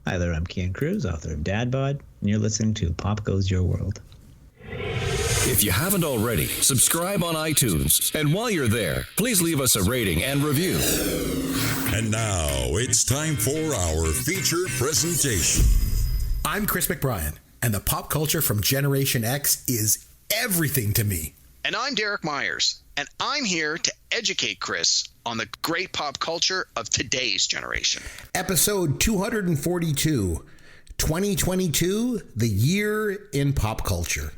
Hi there, I'm Kian Cruz, author of Dad Bod, and you're listening to Pop Goes Your World. If you haven't already, subscribe on iTunes. And while you're there, please leave us a rating and review. And now it's time for our featured presentation. I'm Chris McBrien, and the pop culture from Generation X is everything to me. And I'm Derek Myers, and I'm here to educate Chris on the great pop culture of today's generation. Episode 242, 2022, the year in pop culture.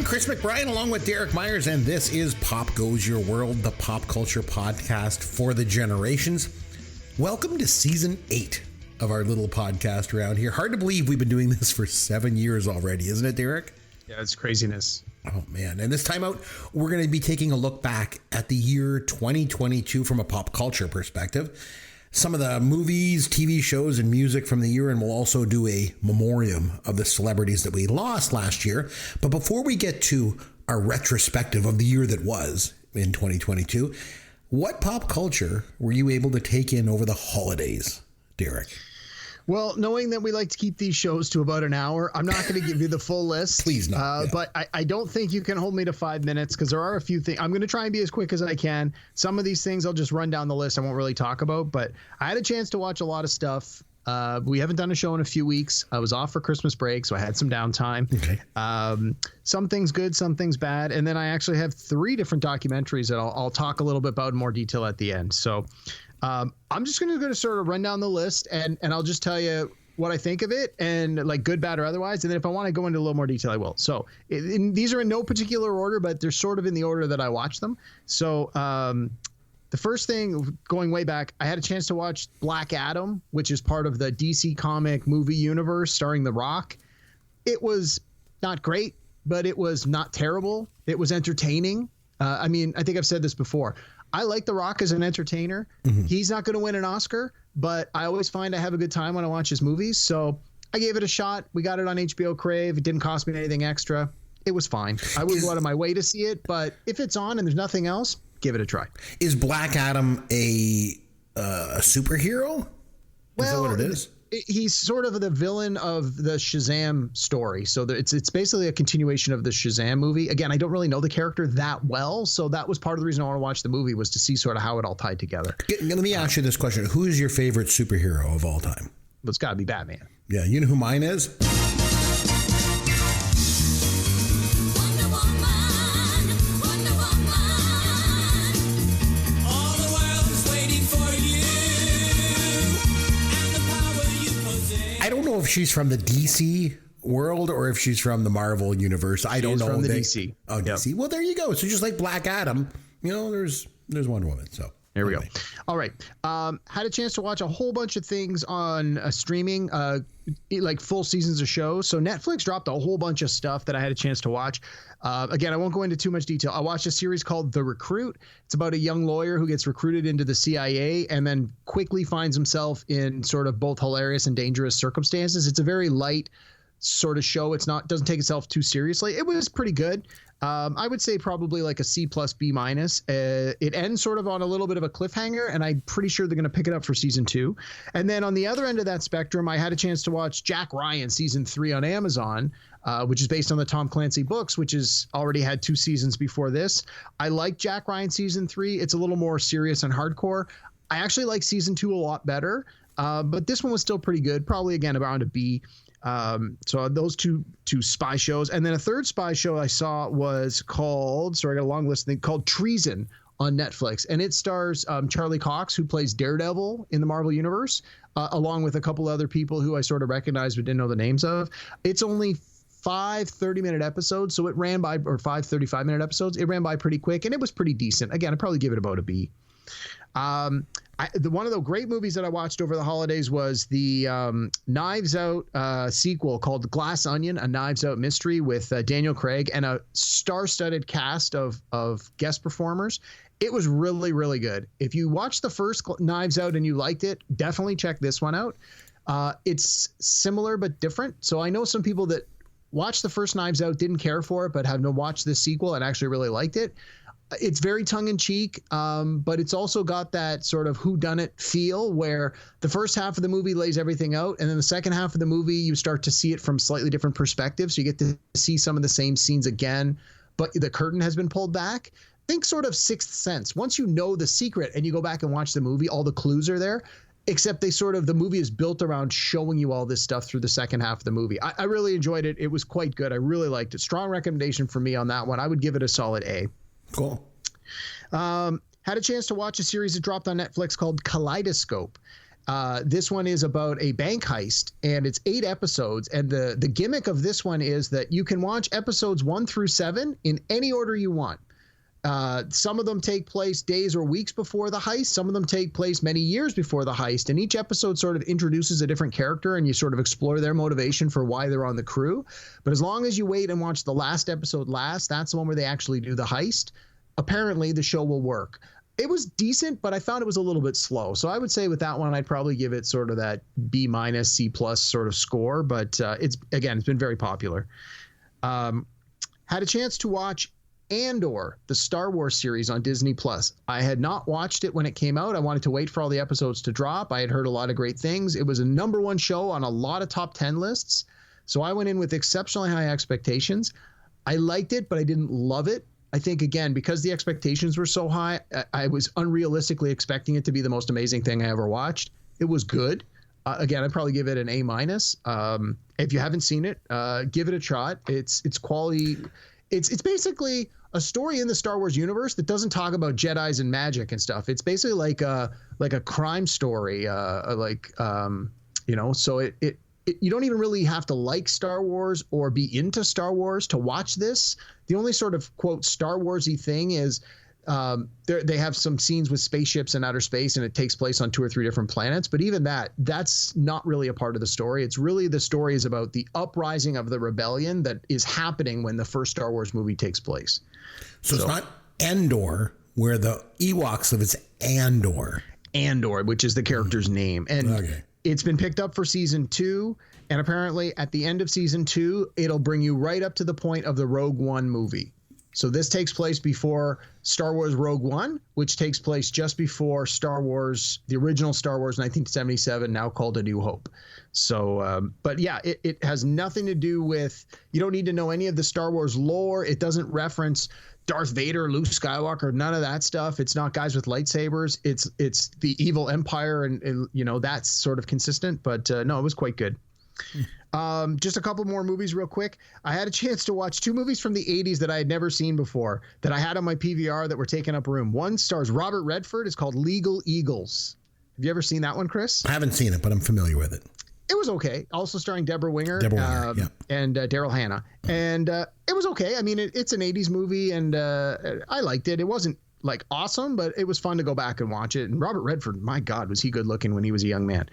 Chris McBrien along with Derek Myers, and this is Pop Goes Your World, the pop culture podcast for the generations. Welcome to season 8 of our little podcast around here. Hard to believe we've been doing this for 7 years already, isn't it, Derek? Yeah, it's craziness. Oh, man. And this time out, we're going to be taking a look back at the year 2022 from a pop culture perspective. Some of the movies, TV shows, and music from the year, and we'll also do a memoriam of the celebrities that we lost last year. But before we get to our retrospective of the year that was in 2022, what pop culture were you able to take in over the holidays, Derek? Well, knowing that we like to keep these shows to about an hour, I'm not going to give you the full list. Please not. But I don't think you can hold me to 5 minutes because there are a few things. I'm going to try and be as quick as I can. Some of these things I'll just run down the list. I won't really talk about, but I had a chance to watch a lot of stuff. We haven't done a show in a few weeks. I was off for Christmas break, so I had some downtime. Okay. Some things good, some things bad. And then I actually have 3 different documentaries that I'll talk a little bit about in more detail at the end. So I'm just going to sort of run down the list and I'll just tell you what I think of it and like good, bad, or otherwise. And then if I want to go into a little more detail, I will. So these are in no particular order, but they're sort of in the order that I watched them. So the first thing, going way back, I had a chance to watch Black Adam, which is part of the DC comic movie universe starring The Rock. It was not great, but it was not terrible. It was entertaining. I mean, I think I've said this before. I like The Rock as an entertainer. Mm-hmm. He's not going to win an Oscar, but I always find I have a good time when I watch his movies. So I gave it a shot. We got it on HBO Crave. It didn't cost me anything extra. It was fine. I wouldn't go out of my way to see it, but if it's on and there's nothing else, give it a try. Is Black Adam a superhero? Well, is that what it is? He's sort of the villain of the Shazam story. So it's basically a continuation of the Shazam movie. Again, I don't really know the character that well. So that was part of the reason I want to watch the movie, was to see sort of how it all tied together. Let me ask you this question. Who is your favorite superhero of all time? Well, it's got to be Batman. Yeah. You know who mine is? I don't know if she's from the DC world or if she's from the Marvel universe. I don't know. From the DC. Oh, yep. DC. Well, there you go. So just like Black Adam, there's Wonder Woman. So there we go. All right. Had a chance to watch a whole bunch of things on streaming, like full seasons of shows. So Netflix dropped a whole bunch of stuff that I had a chance to watch. Again, I won't go into too much detail. I watched a series called The Recruit. It's about a young lawyer who gets recruited into the CIA and then quickly finds himself in sort of both hilarious and dangerous circumstances. It's a very light sort of show. Doesn't take itself too seriously. It was pretty good. I would say probably like a C+, B-. It ends sort of on a little bit of a cliffhanger, and I'm pretty sure they're going to pick it up for season 2. And then on the other end of that spectrum, I had a chance to watch Jack Ryan season 3 on Amazon, which is based on the Tom Clancy books, which has already had 2 seasons before this. I like Jack Ryan season 3. It's a little more serious and hardcore. I actually like season 2 a lot better, but this one was still pretty good. Probably again around a B. So those two spy shows, and then a third spy show I saw was called, I got a long list called Treason on Netflix, and it stars Charlie Cox, who plays Daredevil in the Marvel Universe, along with a couple other people who I sort of recognized but didn't know the names of. It's only 5 30-minute episodes, so it ran by, or 5 35-minute episodes. It ran by pretty quick, and it was pretty decent. Again, I'd probably give it about a B. One of the great movies that I watched over the holidays was the Knives Out sequel called Glass Onion, a Knives Out mystery with Daniel Craig and a star-studded cast of guest performers. It was really, really good. If you watched the first Knives Out and you liked it, definitely check this one out. It's similar but different. So I know some people that watched the first Knives Out, didn't care for it, but have now watched this sequel and actually really liked it. It's very tongue-in-cheek, but it's also got that sort of whodunit feel where the first half of the movie lays everything out, and then the second half of the movie you start to see it from slightly different perspectives. So you get to see some of the same scenes again, but the curtain has been pulled back. Think sort of Sixth Sense. Once you know the secret and you go back and watch the movie, all the clues are there, except the movie is built around showing you all this stuff through the second half of the movie. I really enjoyed it. It was quite good. I really liked it. Strong recommendation for me on that one. I would give it a solid A. Cool. Had a chance to watch a series that dropped on Netflix called Kaleidoscope. This one is about a bank heist, and it's 8 episodes. And the gimmick of this one is that you can watch episodes 1 through 7 in any order you want. Some of them take place days or weeks before the heist. Some of them take place many years before the heist. And each episode sort of introduces a different character, and you sort of explore their motivation for why they're on the crew. But as long as you wait and watch the last episode last, that's the one where they actually do the heist. Apparently, the show will work. It was decent, but I found it was a little bit slow. So I would say with that one, I'd probably give it sort of that B-, C+ sort of score. But it's been very popular. Had a chance to watch Andor, the Star Wars series on Disney+. I had not watched it when it came out. I wanted to wait for all the episodes to drop. I had heard a lot of great things. It was a #1 show on a lot of top 10 lists. So I went in with exceptionally high expectations. I liked it, but I didn't love it. I think, again, because the expectations were so high, I was unrealistically expecting it to be the most amazing thing I ever watched. It was good. Again, I'd probably give it an A-. If you haven't seen it, give it a shot. It's quality. It's basically a story in the Star Wars universe that doesn't talk about Jedis and magic and stuff. It's basically like a crime story, so it you don't even really have to like Star Wars or be into Star Wars to watch this. The only sort of, quote, Star Wars-y thing is they have some scenes with spaceships in outer space, and it takes place on 2 or 3 different planets. But even that's not really a part of the story. It's really, the story is about the uprising of the rebellion that is happening when the first Star Wars movie takes place. So it's not Endor, where the Ewoks live. It's Andor. Andor, which is the character's name. And okay. It's been picked up for season 2, and apparently at the end of season 2, it'll bring you right up to the point of the Rogue One movie. So this takes place before Star Wars Rogue One, which takes place just before Star Wars, the original Star Wars 1977, now called A New Hope. So, but yeah, it has nothing to do with, you don't need to know any of the Star Wars lore. It doesn't reference Darth Vader, Luke Skywalker, none of that stuff. It's not guys with lightsabers. It's the evil empire, and that's sort of consistent. But no, it was quite good. Just a couple more movies real quick. I had a chance to watch 2 movies from the 80s that I had never seen before that I had on my PVR that were taking up room. One stars Robert Redford. It's called Legal Eagles. Have you ever seen that one, Chris? I haven't seen it, but I'm familiar with it. It was okay. Also starring Deborah Winger, yeah. and Daryl Hannah. And it was okay. I mean, it's an 80s movie, and I liked it. It wasn't like awesome, but it was fun to go back and watch it. And Robert Redford, my God, was he good looking when he was a young man.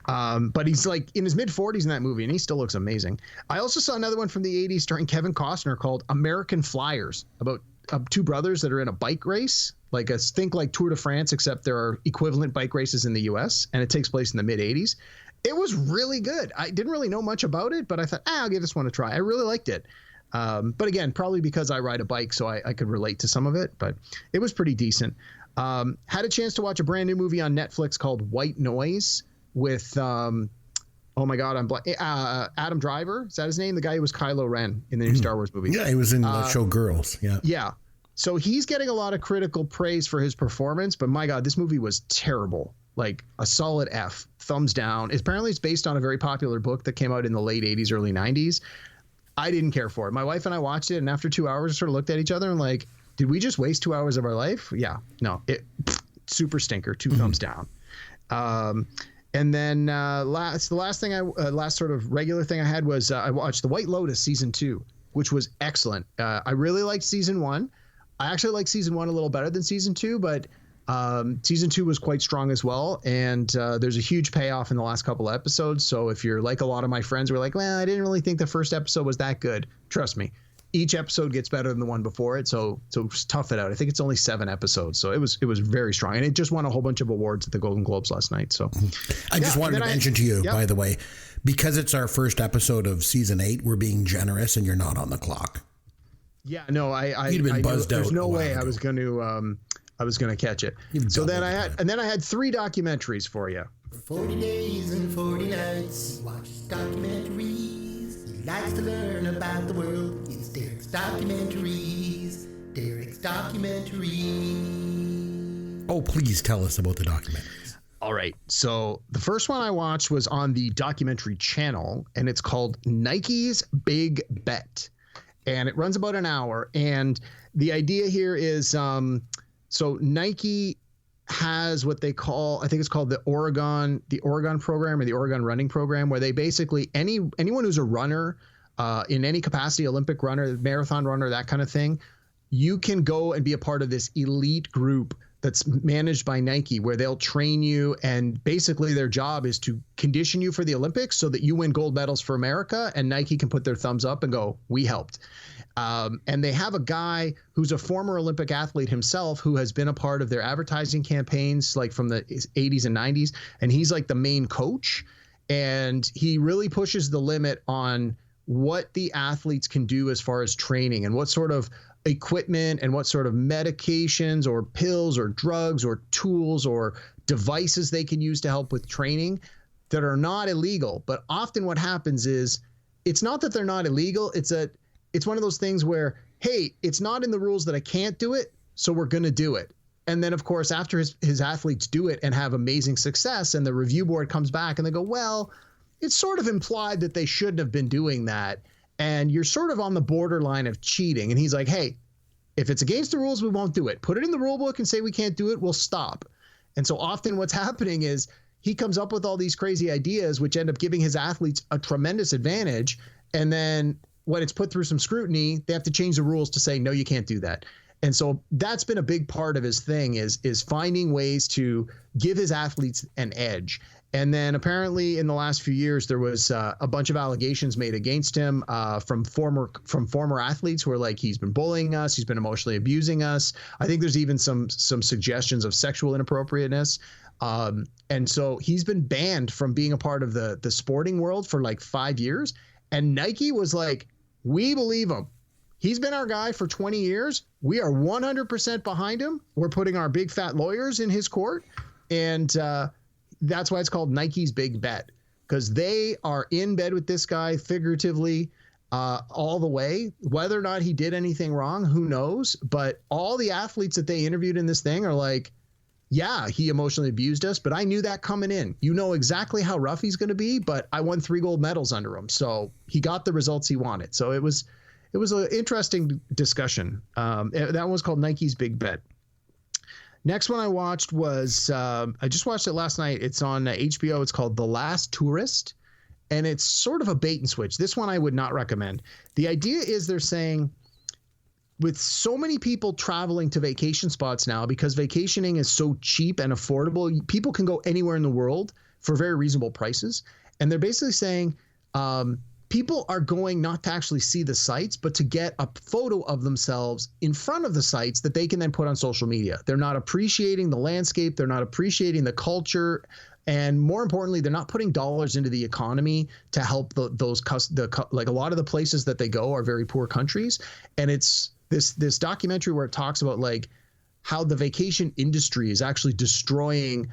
But he's like in his mid-40s in that movie, and he still looks amazing. I also saw another one from the 80s starring Kevin Costner called American Flyers, about 2 brothers that are in a bike race. Think like Tour de France, except there are equivalent bike races in the U.S., and it takes place in the mid-80s. It was really good. I didn't really know much about it, but I thought, I'll give this one a try. I really liked it. But again, probably because I ride a bike, so I could relate to some of it, but it was pretty decent. Had a chance to watch a brand new movie on Netflix called White Noise with, oh my God, Adam Driver. Is that his name? The guy who was Kylo Ren in the new Star Wars movie. Yeah, he was in the show Girls. Yeah. Yeah. So he's getting a lot of critical praise for his performance, but my God, this movie was terrible. Like a solid F, thumbs down. Apparently it's based on a very popular book that came out in the late 80s, early 90s. I didn't care for it. My wife and I watched it, and after 2 hours, sort of looked at each other and like, did we just waste 2 hours of our life? Yeah. No, super stinker, 2 thumbs down. And then last sort of regular thing I had was I watched The White Lotus season 2, which was excellent. I really liked season 1. I actually like season 1 a little better than season 2, but season 2 was quite strong as well, and there's a huge payoff in the last couple episodes. So if you're like a lot of my friends who are like, well, I didn't really think the first episode was that good, trust me, each episode gets better than the one before it. So tough it out. I think it's only 7 episodes. So it was very strong. And it just won a whole bunch of awards at the Golden Globes last night. So I just wanted to mention to you, by the way, because it's our first episode of season 8, we're being generous and you're not on the clock. Yeah, no, You'd been buzzed out. There's no way I was going to catch it. So then I had 3 documentaries for you. 40 days and 40 nights, he watches documentaries. He likes to learn about the world. It's Derek's Documentaries. Derek's Documentaries. Oh, please tell us about the documentaries. All right. So the first one I watched was on the documentary channel, and it's called Nike's Big Bet. And it runs about an hour. And the idea here is, so Nike has what they call, I think it's called the Oregon program, or the Oregon running program, where they basically, anyone who's a runner in any capacity, Olympic runner, marathon runner, that kind of thing, you can go and be a part of this elite group that's managed by Nike, where they'll train you, and basically their job is to condition you for the Olympics so that you win gold medals for America, and Nike can put their thumbs up and go, we helped. And they have a guy who's a former Olympic athlete himself, who has been a part of their advertising campaigns, like from the 80s and 90s. And he's like the main coach. And he really pushes the limit on what the athletes can do as far as training, and what sort of equipment and what sort of medications or pills or drugs or tools or devices they can use to help with training that are not illegal. But often what happens is, it's not that they're not illegal. It's one of those things where, hey, it's not in the rules that I can't do it, so we're going to do it. And then, of course, after his athletes do it and have amazing success, and the review board comes back and they go, well, it's sort of implied that they shouldn't have been doing that, and you're sort of on the borderline of cheating. And he's like, hey, if it's against the rules, we won't do it. Put it in the rule book and say we can't do it, we'll stop. And so often what's happening is he comes up with all these crazy ideas, which end up giving his athletes a tremendous advantage. And then when it's put through some scrutiny, they have to change the rules to say, no, you can't do that. And so that's been a big part of his thing, is finding ways to give his athletes an edge. And then apparently in the last few years, there was a bunch of allegations made against him from former athletes who are like, he's been bullying us, he's been emotionally abusing us. I think there's even some suggestions of sexual inappropriateness. And so he's been banned from being a part of the sporting world for like 5 years. And Nike was like, we believe him. He's been our guy for 20 years. We are 100% behind him. We're putting our big fat lawyers in his court. And that's why it's called Nike's Big Bet, because they are in bed with this guy figuratively all the way. Whether or not he did anything wrong, who knows? But all the athletes that they interviewed in this thing are like, yeah, he emotionally abused us, but I knew that coming in. You know exactly how rough he's going to be, but I won 3 gold medals under him. So he got the results he wanted. So it was an interesting discussion. That one was called Nike's Big Bet. Next one I watched was, I just watched it last night. It's on HBO. It's called The Last Tourist, and it's sort of a bait and switch. This one I would not recommend. The idea is they're saying, with so many people traveling to vacation spots now, because vacationing is so cheap and affordable, people can go anywhere in the world for very reasonable prices. And they're basically saying people are going not to actually see the sites, but to get a photo of themselves in front of the sites that they can then put on social media. They're not appreciating the landscape. They're not appreciating the culture. And more importantly, they're not putting dollars into the economy to help like a lot of the places that they go are very poor countries. And it's this documentary where it talks about like how the vacation industry is actually destroying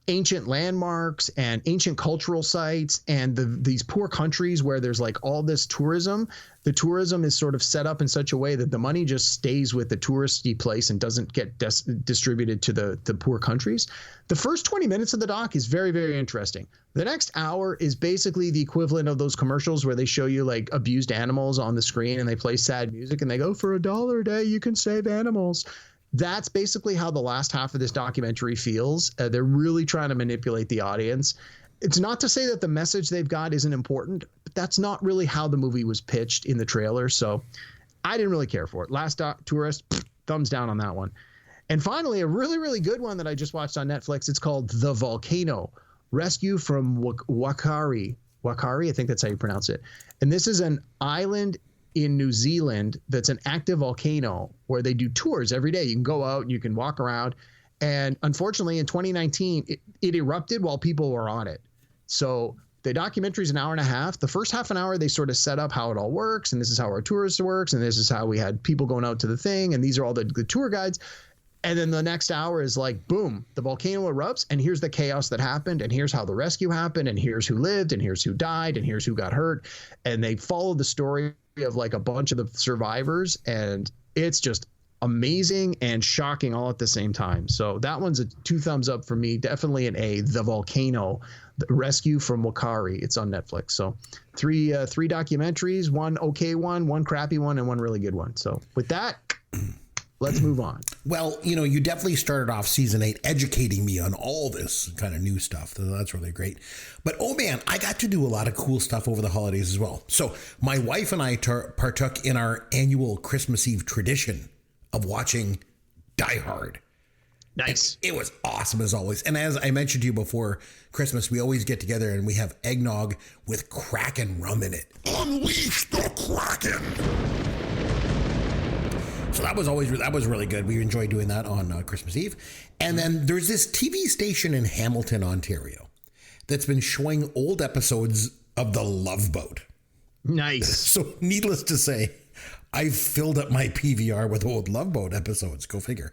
ancient landmarks and ancient cultural sites, and these poor countries where there's like all this tourism. The tourism is sort of set up in such a way that the money just stays with the touristy place and doesn't get distributed to the poor countries. The first 20 minutes of the doc is very, very interesting. The next hour is basically the equivalent of those commercials where they show you like abused animals on the screen and they play sad music and they go, for $1 a day, you can save animals. That's basically how the last half of this documentary feels. They're really trying to manipulate the audience. It's not to say that the message they've got isn't important, but that's not really how the movie was pitched in the trailer. So I didn't really care for it. Last Tourist, thumbs down on that one. And finally, a really, really good one that I just watched on Netflix. It's called The Volcano: Rescue from Wakari. Wakari, I think that's how you pronounce it. And this is an island in New Zealand that's an active volcano where they do tours every day. You can go out and you can walk around. And unfortunately, in 2019, it erupted while people were on it. So the documentary is an hour and a half. The first half an hour, they sort of set up how it all works. And this is how our tourist works. And this is how we had people going out to the thing. And these are all the tour guides. And then the next hour is like, boom, the volcano erupts. And here's the chaos that happened. And here's how the rescue happened. And here's who lived. And here's who died. And here's who got hurt. And they follow the story of like a bunch of the survivors. And it's just amazing and shocking all at the same time. So that one's a 2 thumbs up for me. Definitely an A. The Volcano, the Rescue from Wakari. It's on Netflix. So three documentaries, one okay one crappy one, and one really good one. So with that, let's move on. Well, you definitely started off season 8 educating me on all this kind of new stuff. So that's really great. But oh man, I got to do a lot of cool stuff over the holidays as well. So my wife and I partook in our annual Christmas Eve tradition of watching Die Hard. Nice. And it was awesome as always. And as I mentioned to you before Christmas, we always get together and we have eggnog with Kraken rum in it. Unleash the Kraken! So that was really good. We enjoyed doing that on Christmas Eve. And then there's this TV station in Hamilton, Ontario, that's been showing old episodes of The Love Boat. Nice. So needless to say, I've filled up my PVR with old Love Boat episodes. Go figure.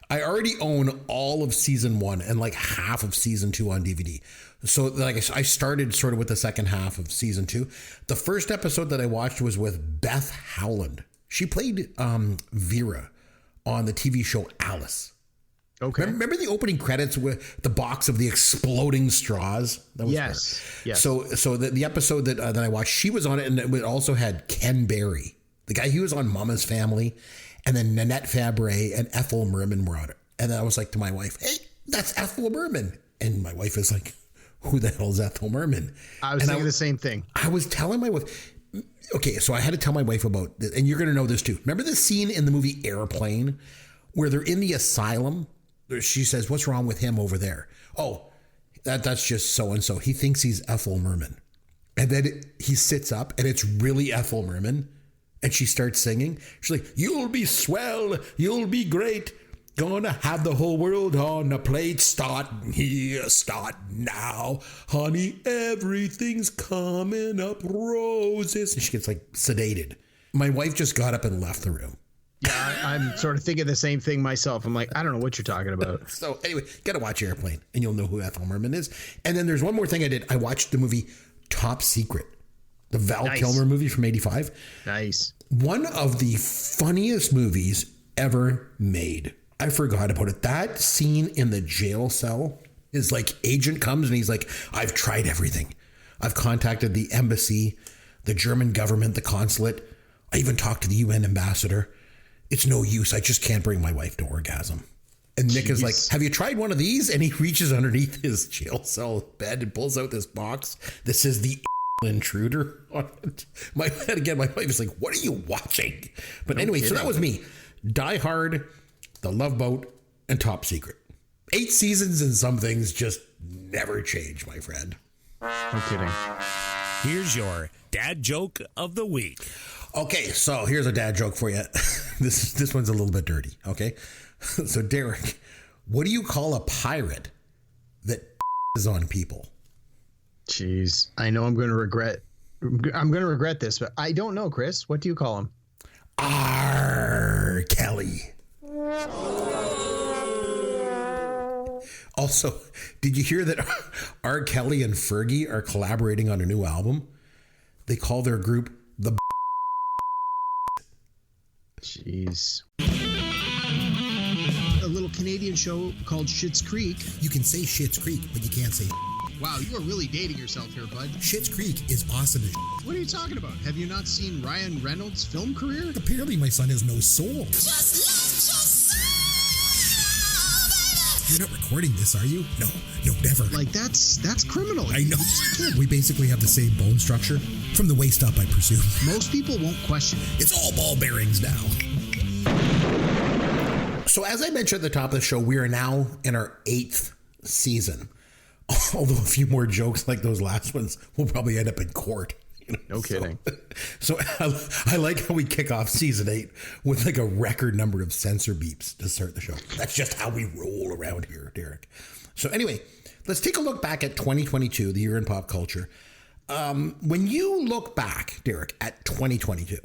I already own all of season 1 and like half of season 2 on DVD. So like I started sort of with the second half of season 2. The first episode that I watched was with Beth Howland. She played Vera on the TV show Alice. Okay. Remember the opening credits with the box of the exploding straws? That was yes. her. Yes. So the episode that I watched, she was on it, and it also had Ken Berry, the guy who was on Mama's Family, and then Nanette Fabre and Ethel Merman were on it. And then I was like to my wife, "Hey, that's Ethel Merman." And my wife is like, "Who the hell is Ethel Merman?" I was thinking the same thing. I was telling my wife. Okay, so I had to tell my wife about this, and you're going to know this too. Remember the scene in the movie Airplane where they're in the asylum? She says, "What's wrong with him over there?" "Oh, that's just so-and-so. He thinks he's Ethel Merman." And then he sits up, and it's really Ethel Merman. And she starts singing. She's like, "You'll be swell. You'll be great. Gonna have the whole world on a plate. Start here, start now. Honey, everything's coming up roses." And she gets like sedated. My wife just got up and left the room. Yeah, I'm sort of thinking the same thing myself. I'm like, I don't know what you're talking about. So anyway, gotta watch Airplane and you'll know who Ethel Merman is. And then there's one more thing I did. I watched the movie Top Secret, the Val Kilmer movie from '85. Nice. One of the funniest movies ever made. I forgot about it. That scene in the jail cell is like agent comes and he's like, "I've tried everything. I've contacted the embassy, the German government, the consulate. I even talked to the UN ambassador. It's no use. I just can't bring my wife to orgasm." And Nick is like, "Have you tried one of these?" And he reaches underneath his jail cell bed and pulls out this box that says the intruder on it. My wife is like, "What are you watching?" But anyway, so that was me. Die Hard, The Love Boat, and Top Secret. 8 seasons and some things just never change, my friend. No kidding. Here's your dad joke of the week. Okay, so here's a dad joke for you. This one's a little bit dirty, okay? So Derek, what do you call a pirate that is on people? Jeez, I know I'm going to regret this, but I don't know, Chris. What do you call him? R. Kelly. Also, did you hear that R. Kelly and Fergie are collaborating on a new album? They call their group the Jeez. A little Canadian show called Schitt's Creek. You can say Schitt's Creek, but you can't say Wow, you are really dating yourself here, bud. Schitt's Creek is awesome as What are you talking about? Have you not seen Ryan Reynolds' film career? Apparently my son has no soul. You're not recording this, are you? No, never. Like, that's criminal. I know. We basically have the same bone structure. From the waist up, I presume. Most people won't question it. It's all ball bearings now. So as I mentioned at the top of the show, we are now in our 8th season. Although a few more jokes like those last ones will probably end up in court. No kidding. So I like how we kick off season 8 with like a record number of censor beeps to start the show. That's just how we roll around here, Derek. So anyway, let's take a look back at 2022, the year in pop culture. When you look back, Derek, at 2022,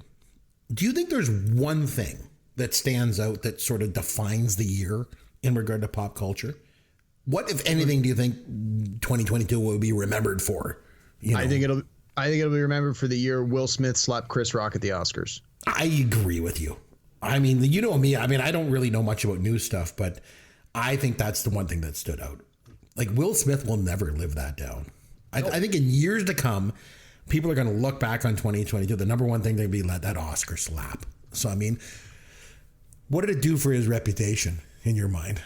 do you think there's one thing that stands out that sort of defines the year in regard to pop culture? What, if anything, do you think 2022 will be remembered for? You know? I think it'll be remembered for the year Will Smith slapped Chris Rock at the Oscars. I agree with you. I mean, you know me. I mean, I don't really know much about news stuff, but I think that's the one thing that stood out. Like, Will Smith will never live that down. I think in years to come, people are going to look back on 2022. The number one thing they'll be that Oscar slap. So, I mean, what did it do for his reputation in your mind?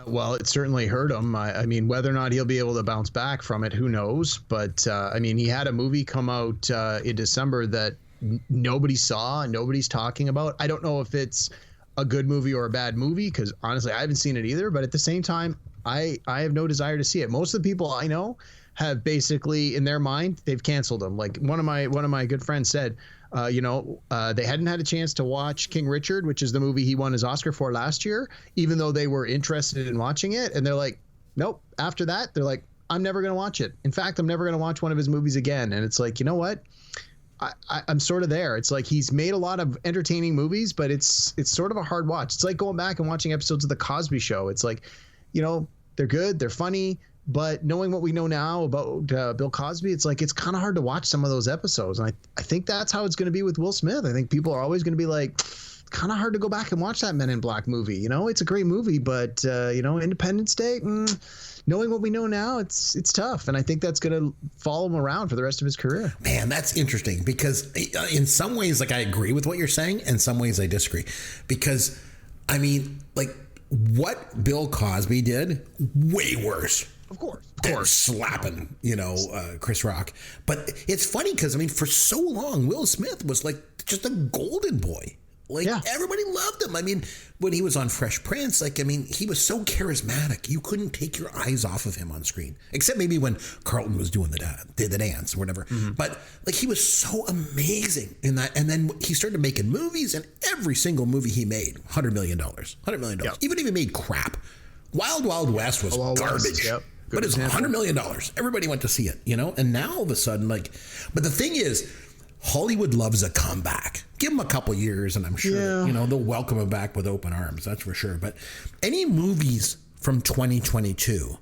Well, it certainly hurt him. I mean, whether or not he'll be able to bounce back from it, who knows? But I mean, he had a movie come out in December that nobody saw, nobody's talking about. I don't know if it's a good movie or a bad movie, because honestly, I haven't seen it either. But at the same time, I have no desire to see it. Most of the people I know have basically, in their mind, they've canceled him. Like one of my good friends said, they hadn't had a chance to watch King Richard, which is the movie he won his Oscar for last year, even though they were interested in watching it. And they're like, nope. After that, they're like, I'm never going to watch it. In fact, I'm never going to watch one of his movies again. And it's like, you know what? I'm sort of there. It's like he's made a lot of entertaining movies, but it's sort of a hard watch. It's like going back and watching episodes of The Cosby Show. It's like, they're good, they're funny, but knowing what we know now about Bill Cosby, it's like it's kind of hard to watch some of those episodes. And I think that's how it's going to be with Will Smith. I think people are always going to be like, kind of hard to go back and watch that Men in Black movie. It's a great movie, but Independence Day, knowing what we know now, it's tough. And I think that's going to follow him around for the rest of his career. Man, that's interesting, because in some ways, like, I agree with what you're saying. In some ways I disagree, because I mean, like, what Bill Cosby did, way worse. Of course. Slapping, Chris Rock. But it's funny because, I mean, for so long, Will Smith was like just a golden boy. Like, everybody loved him. I mean, when he was on Fresh Prince, like, I mean, he was so charismatic. You couldn't take your eyes off of him on screen, except maybe when Carlton was doing the dance or whatever. Mm-hmm. But like, he was so amazing in that. And then he started making movies, and every single movie he made, $100 million. Yep. Even if he made crap. Wild Wild West was garbage. Yep. But it's $100 million. Everybody went to see it, And now all of a sudden, like, but the thing is, Hollywood loves a comeback. Give them a couple years, and I'm sure they'll welcome him back with open arms. That's for sure. But any movies from 2022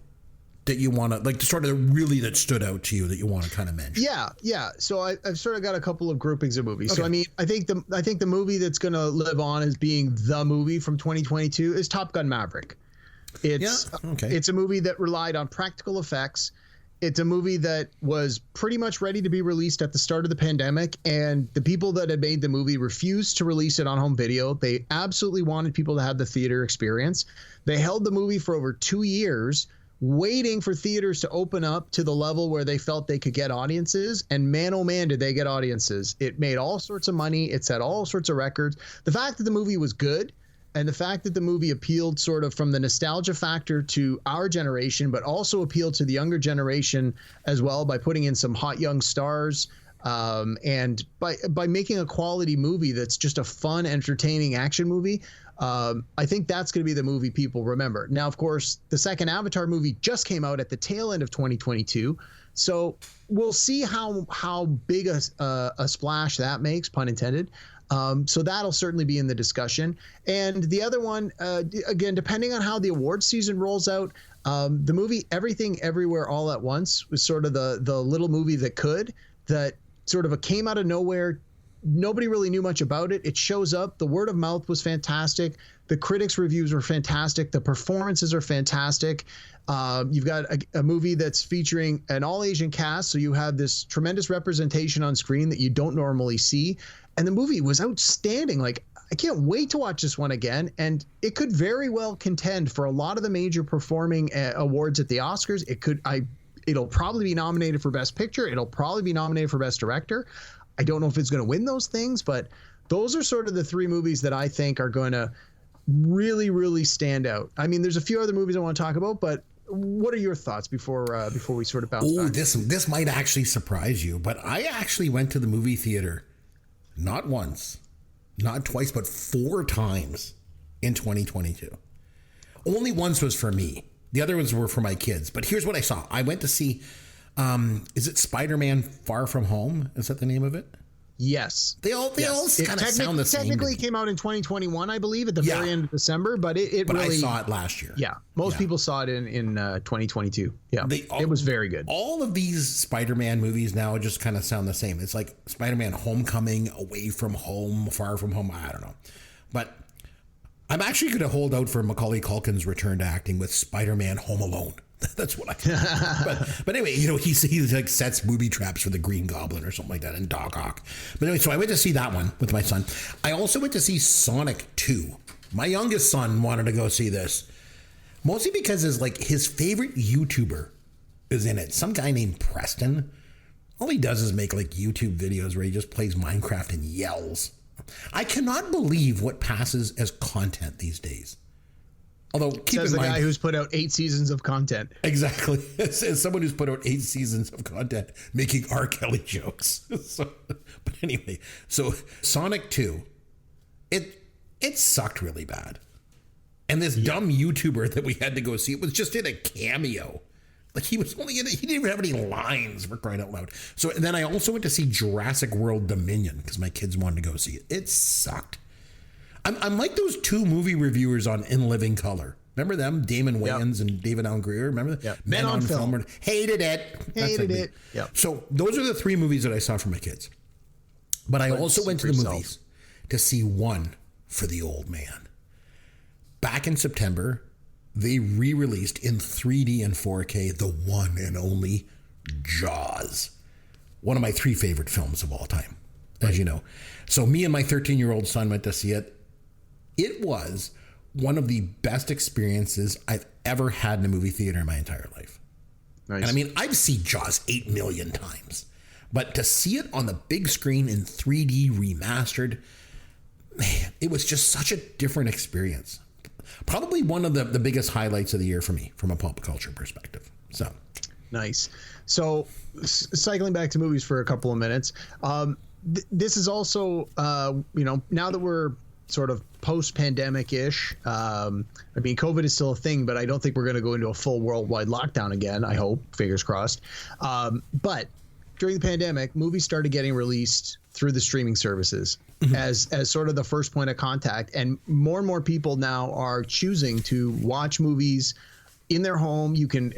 that you want to, like, sort of really that stood out to you that you want to kind of mention? Yeah. So I've sort of got a couple of groupings of movies. Okay. So I mean, I think the movie that's going to live on as being the movie from 2022 is Top Gun Maverick. It's a movie that relied on practical effects. It's a movie that was pretty much ready to be released at the start of the pandemic, and the people that had made the movie refused to release it on home video. They absolutely wanted people to have the theater experience. They held the movie for over 2 years, waiting for theaters to open up to the level where they felt they could get audiences. And man, oh man, did they get audiences. It made all sorts of money. It set all sorts of records. The fact that the movie was good, and the fact that the movie appealed sort of from the nostalgia factor to our generation, but also appealed to the younger generation as well by putting in some hot young stars, and by making a quality movie that's just a fun, entertaining action movie, I think that's going to be the movie people remember. Now, of course, the second Avatar movie just came out at the tail end of 2022, so we'll see how big a splash that makes, pun intended. So that'll certainly be in the discussion. And the other one, again, depending on how the award season rolls out, the movie Everything Everywhere All at Once was sort of the little movie that sort of came out of nowhere. Nobody really knew much about it. It shows up. The word of mouth was fantastic. The critics' reviews were fantastic. The performances are fantastic. You've got a movie that's featuring an all-Asian cast, so you have this tremendous representation on screen that you don't normally see. And the movie was outstanding. Like, I can't wait to watch this one again. And it could very well contend for a lot of the major performing awards at the Oscars. It'll probably be nominated for Best Picture. It'll probably be nominated for Best Director. I don't know if it's going to win those things, but those are sort of the three movies that I think are going to really, really stand out. I mean, there's a few other movies I want to talk about, but what are your thoughts before we sort of bounce Oh, back? this might actually surprise you, but I actually went to the movie theater not once, not twice, but 4 times in 2022. Only once was for me. The other ones were for my kids. But here's what I saw. I went to see, is it Spider-Man Far From Home? Is that the name of it? Yes. They all kind of sound the same. Technically, it came out in 2021, I believe, at the very end of December. But it but really, I saw it last year. Yeah, most people saw it in 2022. Yeah, it was very good. All of these Spider-Man movies now just kind of sound the same. It's like Spider-Man Homecoming, Away From Home, Far From Home. I don't know, but I'm actually going to hold out for Macaulay Culkin's return to acting with Spider-Man Home Alone. That's what I think. But anyway, he like sets booby traps for the Green Goblin or something like that, and Doc Ock. But anyway, so I went to see that one with my son. I also went to see Sonic 2. My youngest son wanted to go see this, mostly because his favorite YouTuber is in it. Some guy named Preston. All he does is make like YouTube videos where he just plays Minecraft and yells. I cannot believe what passes as content these days. Although, keep in mind, the guy who's put out 8 seasons of content. Exactly. As someone who's put out 8 seasons of content making R. Kelly jokes. But anyway, so Sonic 2, it sucked really bad. And this dumb YouTuber that we had to go see, it was just in a cameo. Like he was only in it. He didn't even have any lines, for crying out loud. So then I also went to see Jurassic World Dominion because my kids wanted to go see it. It sucked. I'm like those 2 movie reviewers on In Living Color. Remember them? Damon Wayans and David Allen Greer. Remember that? Yep. Men on Film. Hated it. Hated it. Yep. So those are the 3 movies that I saw for my kids. But I also went to the movies to see one for the old man. Back in September, they re-released in 3D and 4K the one and only Jaws. One of my 3 favorite films of all time, as you know. So me and my 13-year-old son went to see it. It was one of the best experiences I've ever had in a movie theater in my entire life. Nice. And I mean, I've seen Jaws 8 million times, but to see it on the big screen in 3D remastered, man, it was just such a different experience. Probably one of the biggest highlights of the year for me from a pop culture perspective. So nice. So cycling back to movies for a couple of minutes. This is also, now that we're sort of post-pandemic-ish. I mean, COVID is still a thing, but I don't think we're going to go into a full worldwide lockdown again. I hope, fingers crossed. But during the pandemic, movies started getting released through the streaming services as sort of the first point of contact. And more people now are choosing to watch movies in their home. You can,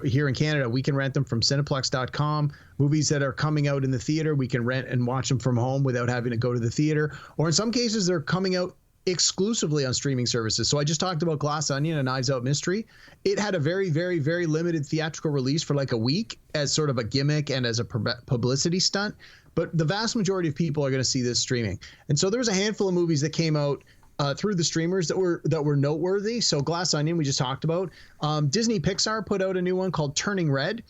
here in Canada, we can rent them from Cineplex.com. Movies that are coming out in the theater, we can rent and watch them from home without having to go to the theater. Or in some cases, they're coming out exclusively on streaming services. So I just talked about Glass Onion and Knives Out Mystery. It had a very, very, very limited theatrical release for like a week as sort of a gimmick and as a publicity stunt. But the vast majority of people are going to see this streaming. And so there was a handful of movies that came out through the streamers that were noteworthy. So Glass Onion, we just talked about. Disney Pixar put out a new one called Turning Red,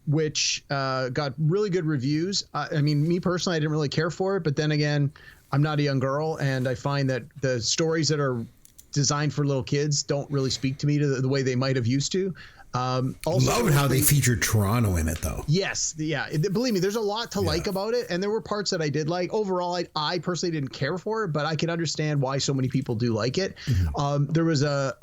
which got really good reviews. I mean, me personally, I didn't really care for it. But then again, I'm not a young girl, and I find that the stories that are designed for little kids don't really speak to me the way they might have used to. Also, love how they featured Toronto in it, though. Yes, yeah. Believe me, there's a lot to like about it, and there were parts that I did like. Overall, I personally didn't care for it, but I can understand why so many people do like it. There was a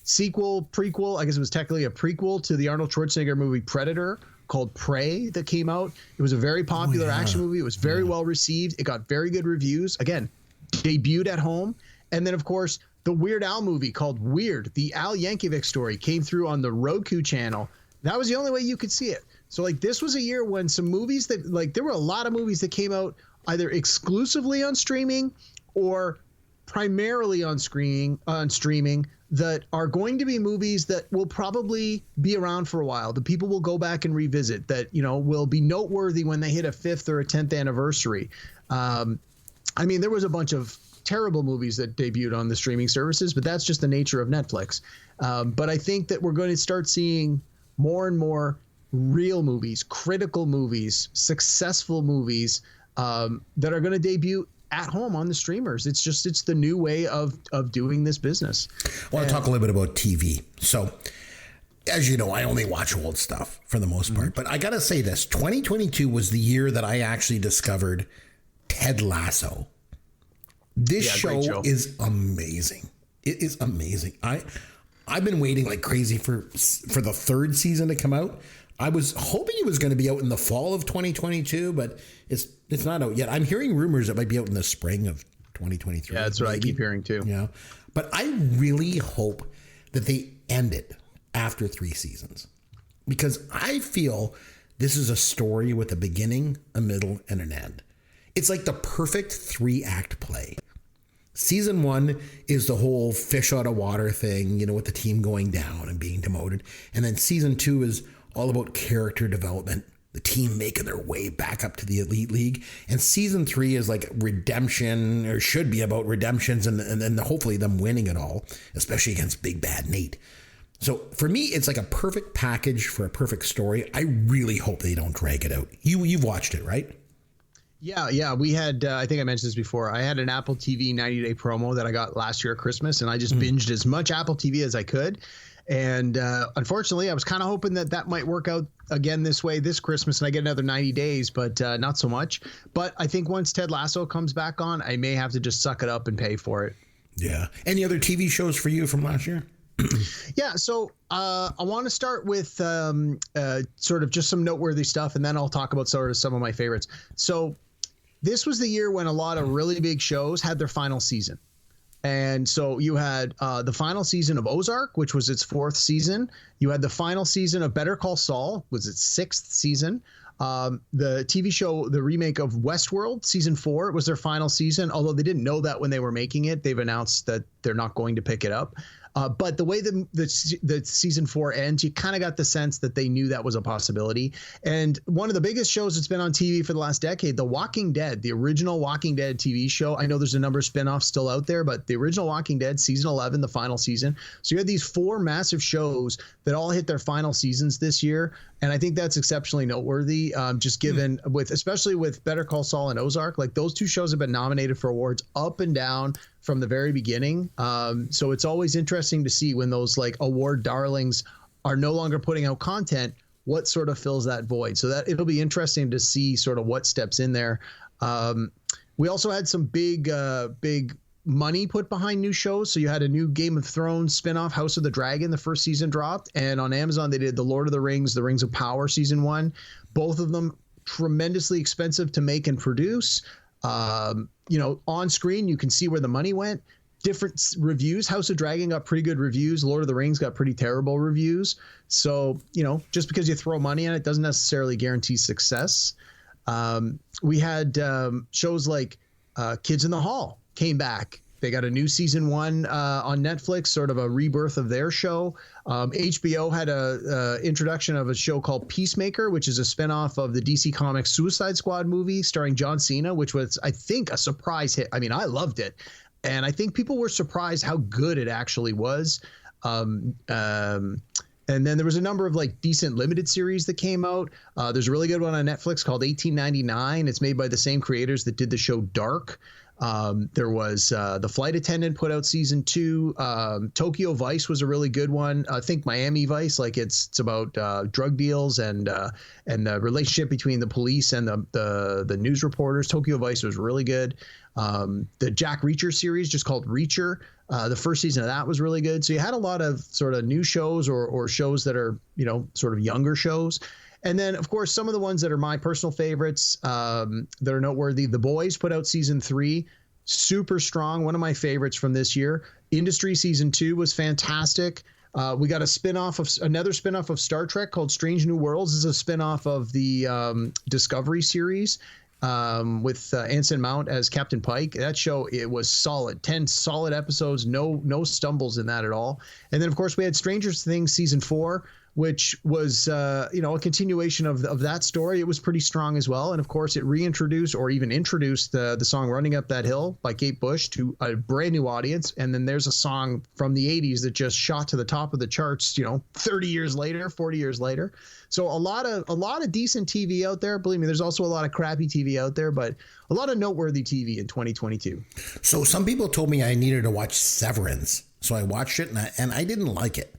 prequel. I guess it was technically a prequel to the Arnold Schwarzenegger movie Predator called Prey that came out. It was a very popular action movie. It was very well received. It got very good reviews. Again, debuted at home, and then of course, the Weird Al movie called Weird, the Al Yankovic story, came through on the Roku channel. That was the only way you could see it. So like this was a year when some movies that like there were a lot of movies that came out either exclusively on streaming or primarily on streaming that are going to be movies that will probably be around for a while. The people will go back and revisit that, will be noteworthy when they hit a 5th or a 10th anniversary. I mean, there was a bunch of terrible movies that debuted on the streaming services, but that's just the nature of Netflix. But I think that we're going to start seeing more and more real movies, critical movies, successful movies that are going to debut at home on the streamers. It's the new way of doing this business. I want to talk a little bit about TV. So as you know, I only watch old stuff for the most part. But I got to say this, 2022 was the year that I actually discovered Ted Lasso. This show is amazing. It is amazing. I've been waiting like crazy for the third season to come out. I was hoping it was going to be out in the fall of 2022, but it's not out yet. I'm hearing rumors it might be out in the spring of 2023. Yeah, that's what I keep hearing too. Yeah. But I really hope that they end it after 3 seasons, because I feel this is a story with a beginning, a middle, and an end. It's like the perfect 3-act play. Season 1 is the whole fish out of water thing, with the team going down and being demoted. And then season 2 is all about character development, the team making their way back up to the elite league. And season 3 is like redemption, or should be about redemptions, and then hopefully them winning it all, especially against Big Bad Nate. So for me, it's like a perfect package for a perfect story. I really hope they don't drag it out. You've watched it, right? Yeah. We had, I think I mentioned this before, I had an Apple TV 90-day promo that I got last year at Christmas, and I just binged as much Apple TV as I could. And unfortunately, I was kind of hoping that might work out again this way this Christmas, and I get another 90 days, but not so much. But I think once Ted Lasso comes back on, I may have to just suck it up and pay for it. Yeah. Any other TV shows for you from last year? Yeah, so I want to start with sort of just some noteworthy stuff, and then I'll talk about sort of some of my favorites. So this was the year when a lot of really big shows had their final season. And so you had the final season of Ozark, which was its 4th season. You had the final season of Better Call Saul, was its 6th season. The TV show, the remake of Westworld, season 4, was their final season. Although they didn't know that when they were making it, they've announced that they're not going to pick it up. But the way the season 4 ends, you kind of got the sense that they knew that was a possibility. And one of the biggest shows that's been on TV for the last decade, The Walking Dead, the original Walking Dead TV show. I know there's a number of spinoffs still out there, but the original Walking Dead, season 11, the final season. So you had these 4 massive shows that all hit their final seasons this year. And I think that's exceptionally noteworthy, just given especially with Better Call Saul and Ozark, like those 2 shows have been nominated for awards up and down from the very beginning. So it's always interesting to see when those like award darlings are no longer putting out content, what sort of fills that void. So that it'll be interesting to see sort of what steps in there. We also had some big money put behind new shows. So you had a new Game of Thrones spinoff, House of the Dragon. The 1st season dropped, and on Amazon they did The Lord of the Rings, The Rings of Power season 1. Both of them tremendously expensive to make and produce. On screen you can see where the money went. Different reviews. House of Dragon got pretty good reviews. Lord of the Rings got pretty terrible reviews. So just because you throw money on it doesn't necessarily guarantee success. We had shows like Kids in the Hall came back. They got a new season 1 on Netflix, sort of a rebirth of their show. HBO had a introduction of a show called Peacemaker, which is a spinoff of the DC Comics Suicide Squad movie starring John Cena, which was, I think, a surprise hit. I mean, I loved it. And I think people were surprised how good it actually was. And then there was a number of like decent limited series that came out. There's a really good one on Netflix called 1899. It's made by the same creators that did the show Dark. There was The Flight Attendant put out season 2. Tokyo Vice was a really good one. I think Miami Vice, like it's about drug deals and the relationship between the police and the news reporters. Tokyo Vice was really good. The Jack Reacher series, just called Reacher, the 1st season of that was really good. So you had a lot of sort of new shows or shows that are sort of younger shows. And then, of course, some of the ones that are my personal favorites that are noteworthy. The Boys put out season 3, super strong. One of my favorites from this year. Industry season 2 was fantastic. We got another spinoff of Star Trek called Strange New Worlds. This is a spinoff of the Discovery series with Anson Mount as Captain Pike. That show, it was solid. 10 solid episodes, no stumbles in that at all. And then, of course, we had Stranger Things season 4, which was, a continuation of that story. It was pretty strong as well. And of course, it reintroduced or even introduced the song Running Up That Hill by Kate Bush to a brand new audience. And then there's a song from the 80s that just shot to the top of the charts, 30 years later, 40 years later. So a lot of decent TV out there. Believe me, there's also a lot of crappy TV out there, but a lot of noteworthy TV in 2022. So some people told me I needed to watch Severance. So I watched it and I didn't like it.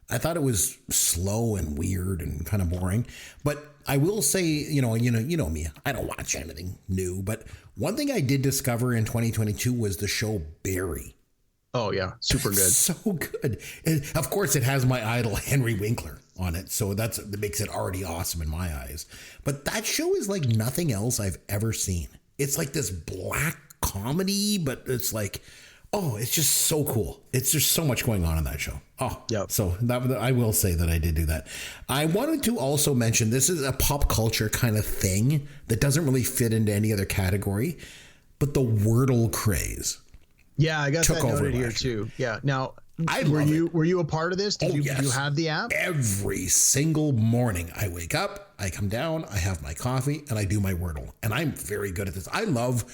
I thought it was slow and weird and kind of boring. But I will say, you know me, I don't watch anything new. But one thing I did discover in 2022 was the show Barry. Oh yeah, super good. So good. And of course, it has my idol Henry Winkler on it, so that makes it already awesome in my eyes. But that show is like nothing else I've ever seen. It's like this black comedy, but it's like, oh, it's just so cool. It's just so much going on in that show. Oh, yeah. So I will say that I did do that. I wanted to also mention this is a pop culture kind of thing that doesn't really fit into any other category, but the Wordle craze. Yeah, I got that noted here too. Yeah. Now, were you a part of this? Did you have the app? Every single morning I wake up, I come down, I have my coffee, and I do my Wordle. And I'm very good at this. I love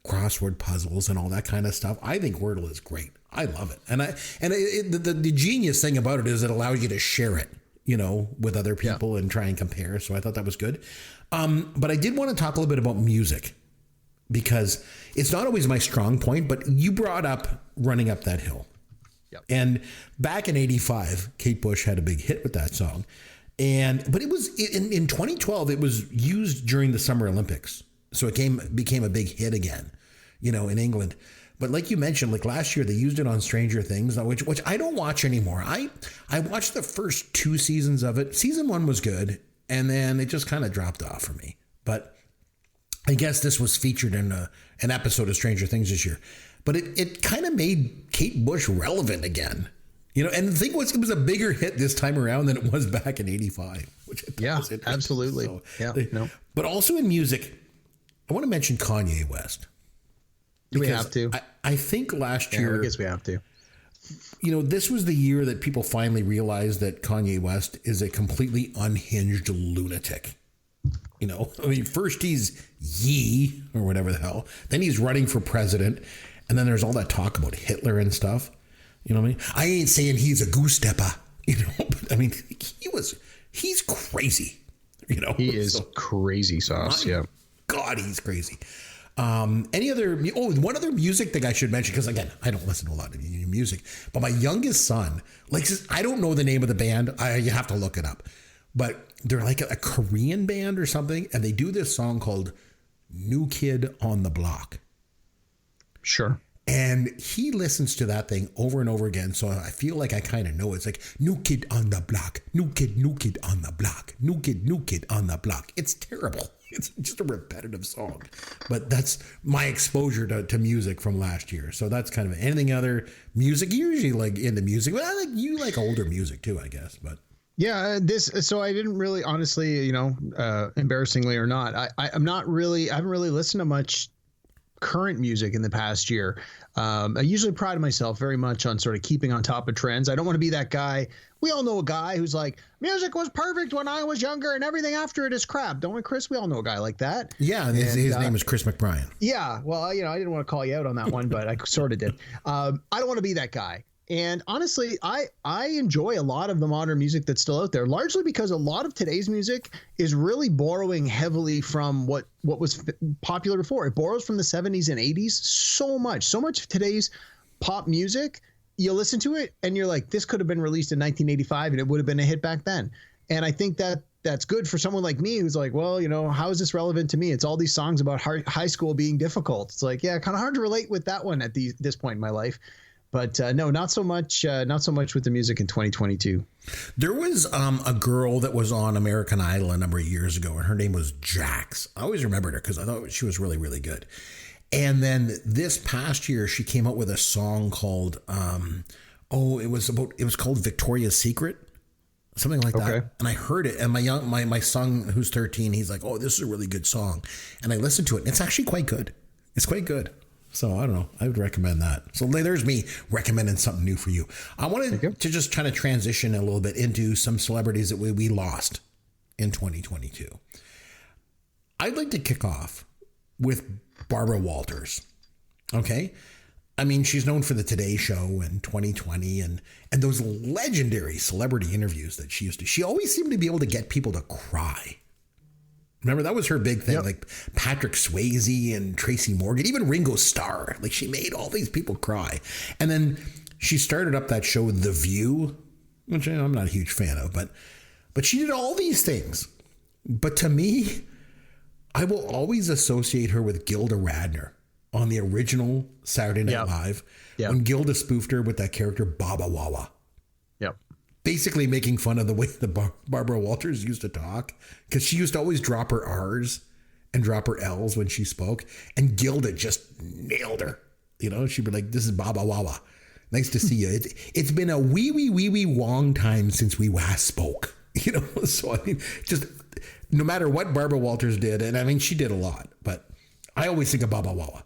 crossword puzzles and all that kind of stuff. I think Wordle is great. I love it. And the genius thing about it is it allows you to share it, with other people and try and compare. So I thought that was good. But I did want to talk a little bit about music, because it's not always my strong point, but you brought up Running Up That Hill. Yep. And back in 85, Kate Bush had a big hit with that song. But it was in 2012, it was used during the Summer Olympics. So it became a big hit again, in England. But like you mentioned, like last year, they used it on Stranger Things, which I don't watch anymore. I watched the first 2 seasons of it. Season 1 was good, and then it just kind of dropped off for me. But I guess this was featured in an episode of Stranger Things this year. But it kind of made Kate Bush relevant again. And the thing was, it was a bigger hit this time around than it was back in 85. Which I thought was interesting. Absolutely. So, But also in music, I want to mention Kanye West. Do we have to? I think last year... I guess we have to. This was the year that people finally realized that Kanye West is a completely unhinged lunatic. First he's Yee or whatever the hell. Then he's running for president. And then there's all that talk about Hitler and stuff. You know what I mean? I ain't saying he's a goose stepper, but he's crazy. He is crazy sauce. Yeah. God, he's crazy. One other music thing I should mention, because again, I don't listen to a lot of music, but my youngest son, I don't know the name of the band. You have to look it up. But they're like a Korean band or something, and they do this song called New Kid on the Block. Sure. And he listens to that thing over and over again, so I feel like I kind of know it. It's like, new kid on the block, new kid on the block, new kid on the block. It's terrible. It's just a repetitive song. But that's my exposure to music from last year. So that's kind of anything other music. You usually like into music, but you like older music too, I guess. But yeah, so I didn't really, honestly, embarrassingly or not, I haven't really listened to much current music in the past year. I usually pride myself very much on sort of keeping on top of trends. I don't want to be that guy. We all know a guy who's like, music was perfect when I was younger and everything after it is crap. Don't we, Chris? We all know a guy like that. Yeah, and his name is Chris McBrien. Yeah, well, I didn't want to call you out on that one, but I sort of did. I don't want to be that guy. And honestly, I enjoy a lot of the modern music that's still out there, largely because a lot of today's music is really borrowing heavily from what was popular before. It borrows from the 70s and 80s so much of today's pop music. You listen to it and you're like, this could have been released in 1985 and it would have been a hit back then. And I think that's good for someone like me who's like, well, how is this relevant to me? It's all these songs about high school being difficult. It's like, yeah, kind of hard to relate with that one at this point in my life. But no, not so much with the music in 2022. There was a girl that was on American Idol a number of years ago, and her name was Jax. I always remembered her because I thought she was really, really good. And then this past year, she came out with a song called, it was called Victoria's Secret, something like that. And I heard it, and my son who's 13, he's like, oh, this is a really good song. And I listened to it, and it's actually quite good. It's quite good. So I don't know. I would recommend that. So there's me recommending something new for you. I wanted to just kind of transition a little bit into some celebrities that we lost in 2022. I'd like to kick off with Barbara Walters. Okay. I mean, she's known for the Today Show in 2020 and those legendary celebrity interviews that she used to. She always seemed to be able to get people to cry. Remember, that was her big thing, like Patrick Swayze and Tracy Morgan, even Ringo Starr. Like, she made all these people cry. And then she started up that show, The View, which I'm not a huge fan of, but she did all these things. But to me, I will always associate her with Gilda Radner on the original Saturday Night Live when Gilda spoofed her with that character Baba Wawa. Yep. Basically making fun of the way the Barbara Walters used to talk, because she used to always drop her R's and drop her L's when she spoke, and Gilda just nailed her. You know, she'd be like, "This is Baba Wawa. Nice to see you. It's been a wee long time since we last spoke." You know, so I mean, just no matter what Barbara Walters did, and I mean, she did a lot, but I always think of Baba Wawa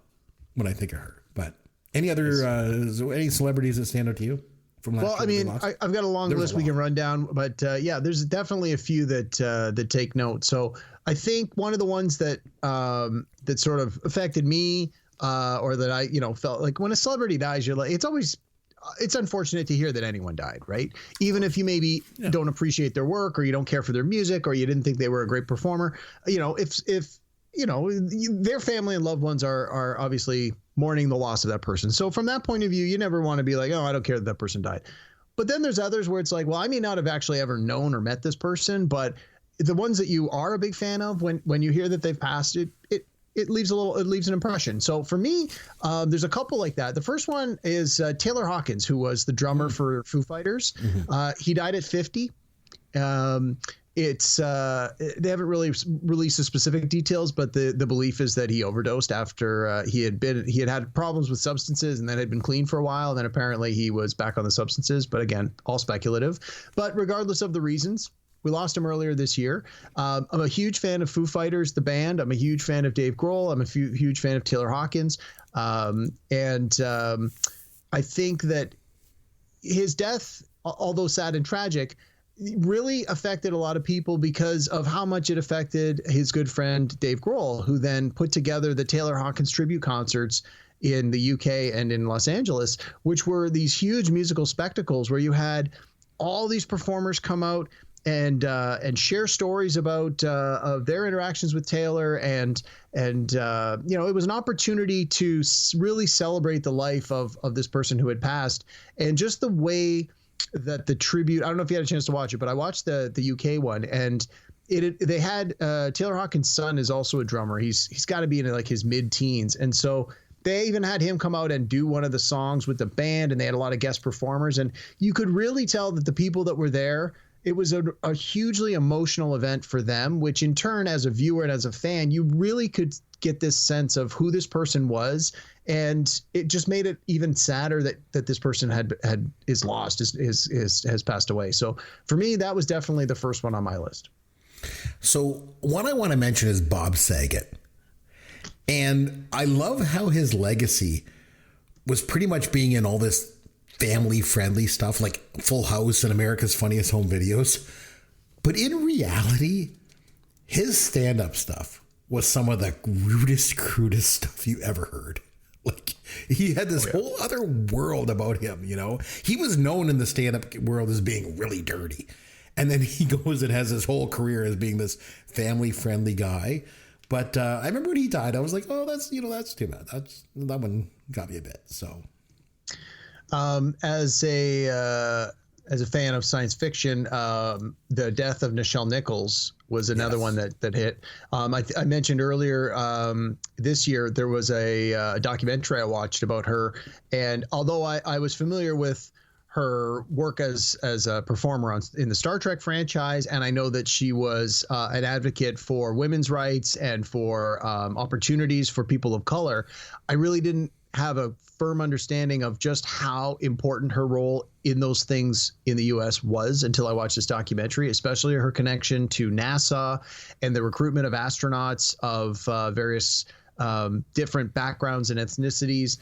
when I think of her. But any other any celebrities that stand out to you from last year? Well, I mean, I've got a long list we can run down, but yeah, there's definitely a few that take note. So I think one of the ones that that sort of affected me, or that I felt like when a celebrity dies, you're like, it's unfortunate to hear that anyone died, right? Even if you maybe don't appreciate their work, or you don't care for their music, or you didn't think they were a great performer, if their family and loved ones are obviously mourning the loss of that person. So from that point of view, you never want to be like, oh, I don't care that person died. But then there's others where it's like, well, I may not have actually ever known or met this person, but the ones that you are a big fan of, when you hear that they've passed, it leaves an impression. So for me, there's a couple like that. The first one is Taylor Hawkins, who was the drummer for Foo Fighters. He died at 50. They haven't really released the specific details, but the belief is that he overdosed after he had problems with substances, and then had been clean for a while. And then apparently he was back on the substances. But again, all speculative. But regardless of the reasons, we lost him earlier this year. I'm a huge fan of Foo Fighters, the band. I'm a huge fan of Dave Grohl. I'm a huge fan of Taylor Hawkins. And I think that his death, although sad and tragic, really affected a lot of people because of how much it affected his good friend Dave Grohl, who then put together the Taylor Hawkins tribute concerts in the UK and in Los Angeles, which were these huge musical spectacles where you had all these performers come out and share stories about of their interactions with Taylor, and it was an opportunity to really celebrate the life of this person who had passed, and just the way that the tribute. I don't know if you had a chance to watch it, but I watched the UK one, and they had Taylor Hawkins' son is also a drummer. He's got to be in like his mid-teens, and so they even had him come out and do one of the songs with the band, and they had a lot of guest performers, and you could really tell that the people that were there, it was a hugely emotional event for them, which in turn, as a viewer and as a fan, you really could get this sense of who this person was. And it just made it even sadder that this person is lost, has passed away. So for me, that was definitely the first one on my list. So one I want to mention is Bob Saget. And I love how his legacy was pretty much being in all this family-friendly stuff like Full House and America's Funniest Home Videos. But in reality, his stand-up stuff was some of the rudest, crudest stuff you ever heard. Like, he had this whole other world about him, you know? He was known in the stand-up world as being really dirty. And then he goes and has his whole career as being this family-friendly guy. But I remember when he died, I was like, oh, that's too bad. That one got me a bit, so... As a fan of science fiction, the death of Nichelle Nichols was another one that hit. I mentioned earlier this year there was a documentary I watched about her, and although I was familiar with her work as a performer in the Star Trek franchise, and I know that she was an advocate for women's rights and for opportunities for people of color, I really didn't have a firm understanding of just how important her role in those things in the U.S. was until I watched this documentary, especially her connection to NASA and the recruitment of astronauts of various different backgrounds and ethnicities,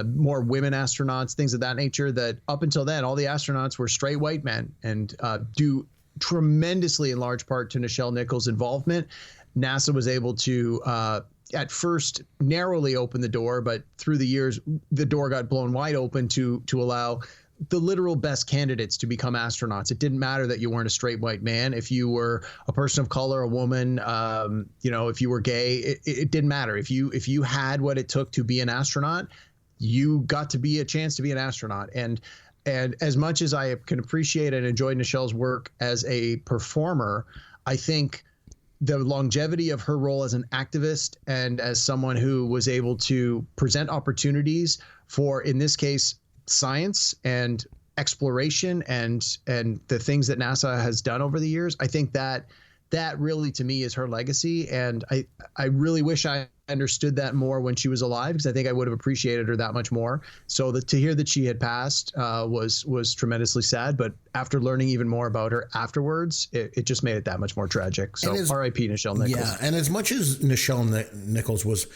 more women astronauts, things of that nature, that up until then, all the astronauts were straight white men, and due tremendously in large part to Nichelle Nichols' involvement, NASA was able to at first narrowly open the door, but through the years, the door got blown wide open to allow the literal best candidates to become astronauts. It didn't matter that you weren't a straight white man. If you were a person of color, a woman, if you were gay, it didn't matter. If you had what it took to be an astronaut, you got to be a chance to be an astronaut. And And as much as I can appreciate and enjoy Nichelle's work as a performer, I think the longevity of her role as an activist and as someone who was able to present opportunities for, in this case, science and exploration and the things that NASA has done over the years, I think that really, to me, is her legacy. And I really wish I understood that more when she was alive, because I think I would have appreciated her that much more. So to hear that she had passed was tremendously sad. But after learning even more about her afterwards, it just made it that much more tragic. So R.I.P. Nichelle Nichols. Yeah, and as much as Nichelle Nichols was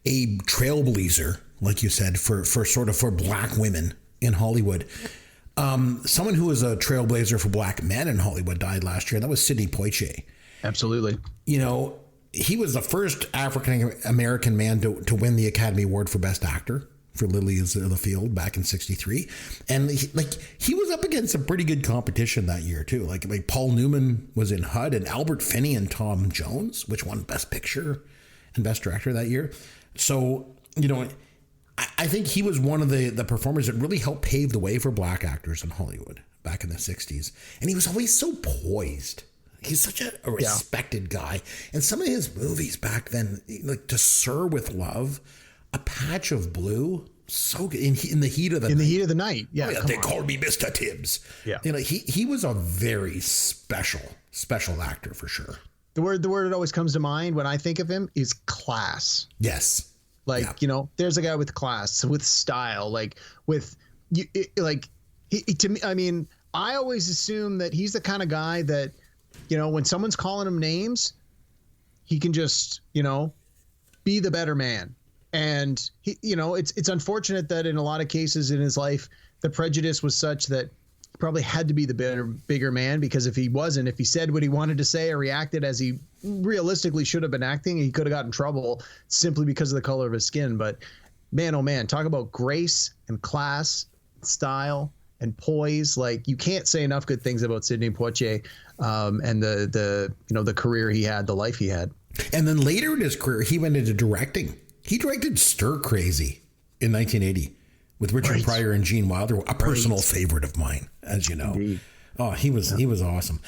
a trailblazer, like you said, for Black women in Hollywood, someone who was a trailblazer for Black men in Hollywood died last year, and that was Sidney Poitier. Absolutely. You know, he was the first African American man to win the Academy Award for Best Actor for Lilies of the Field back in '63, and he was up against some pretty good competition that year too. Like Paul Newman was in HUD, and Albert Finney and Tom Jones, which won Best Picture and Best Director that year. So, you know, I think he was one of the performers that really helped pave the way for Black actors in Hollywood back in the '60s, and he was always so poised. He's such a respected guy. And some of his movies back then, like To Sir with Love, A Patch of Blue, so good. In the Heat of the Night. In the Heat of the Night. Yeah. They called me Mr. Tibbs. Yeah. You know, he was a very special actor for sure. The word that always comes to mind when I think of him is class. Yes. You know, there's a guy with class, with style, to me, I mean, I always assume that he's the kind of guy that, you know, when someone's calling him names, he can just, you know, be the better man. And he, you know, it's unfortunate that in a lot of cases in his life, the prejudice was such that he probably had to be the bigger man, because if he wasn't, if he said what he wanted to say or reacted as he realistically should have been acting, he could have gotten in trouble simply because of the color of his skin. But man, oh man, talk about grace and class, style and poise. Like, you can't say enough good things about Sidney Poitier and the career he had, the life he had. And then later in his career, he went into directing. He directed Stir Crazy in 1980 with Richard Pryor and Gene Wilder, a personal favorite of mine, as you know. Indeed. Oh, he was awesome.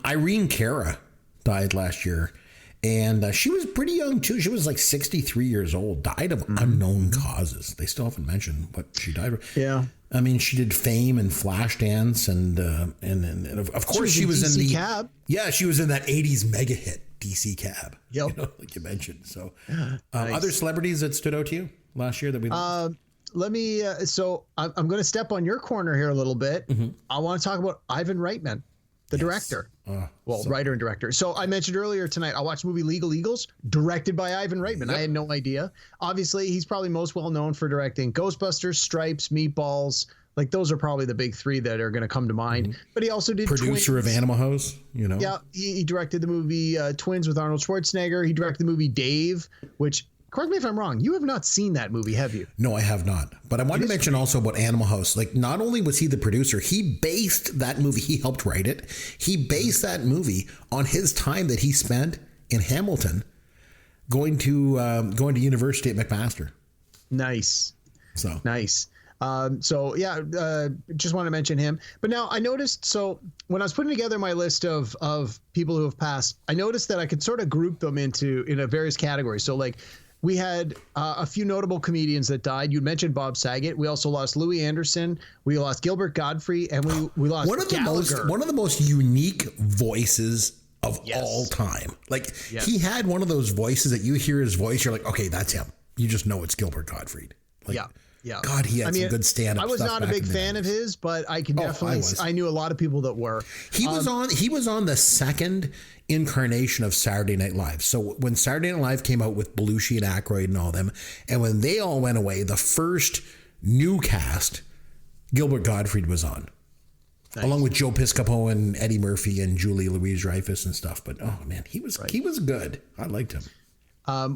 Irene Cara died last year, and she was pretty young too. She was like 63 years old, died of unknown causes. They still haven't mentioned what she died of. Yeah. I mean, she did Fame and Flashdance, and of course she was in the Cab. Yeah, she was in that 80s mega hit DC Cab. Yep. You know, like you mentioned. So, nice. Other celebrities that stood out to you last year that we let me. So I'm going to step on your corner here a little bit. Mm-hmm. I want to talk about Ivan Reitman, the director. Writer and director. So I mentioned earlier tonight, I watched the movie Legal Eagles, directed by Ivan Reitman. Yep. I had no idea. Obviously, he's probably most well known for directing Ghostbusters, Stripes, Meatballs. Like, those are probably the big three that are going to come to mind. Mm-hmm. But he also did producer Twins. Of Animal House, you know. Yeah, he directed the movie Twins with Arnold Schwarzenegger. He directed the movie Dave, which, correct me if I'm wrong, you have not seen that movie, have you? No, I have not. But I wanted to mention also about Animal House. Like, not only was he the producer, he based that movie. He helped write it. He based that movie on his time that he spent in Hamilton, going to university at McMaster. Nice. So nice. Just want to mention him. But now I noticed, so when I was putting together my list of people who have passed, I noticed that I could sort of group them into various categories. So like, we had a few notable comedians that died. You mentioned Bob Saget. We also lost Louis Anderson. We lost Gilbert Gottfried, and we lost one of the most unique voices of all time. Like, he had one of those voices that you hear his voice, you're like, okay, that's him. You just know it's Gilbert Gottfried. Like, yeah. God, he had some good stand-up stuff. I was not a big fan of his, but I can definitely. I knew a lot of people that were. He was on the second incarnation of Saturday Night Live. So when Saturday Night Live came out with Belushi and Aykroyd and all them, and when they all went away, the first new cast, Gilbert Gottfried was on. Nice. Along with Joe Piscopo and Eddie Murphy and Julie Louis-Dreyfus and stuff. But oh man, he was good. I liked him.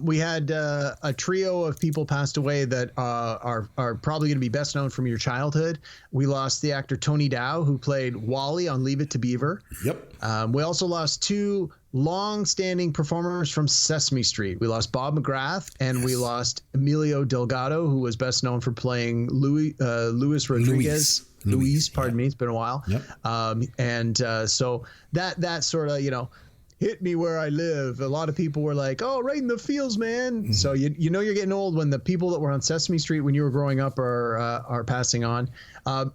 We had a trio of people passed away that are probably going to be best known from your childhood. We lost the actor Tony Dow, who played Wally on Leave It to Beaver. Yep. We also lost two long-standing performers from Sesame Street. We lost Bob McGrath, and we lost Emilio Delgado, who was best known for playing Luis Rodriguez Louise, pardon me. It's been a while. Yep. So that sort of, hit me where I live. A lot of people were like, "Oh, right in the feels, man." Mm-hmm. So you know you're getting old when the people that were on Sesame Street when you were growing up are passing on.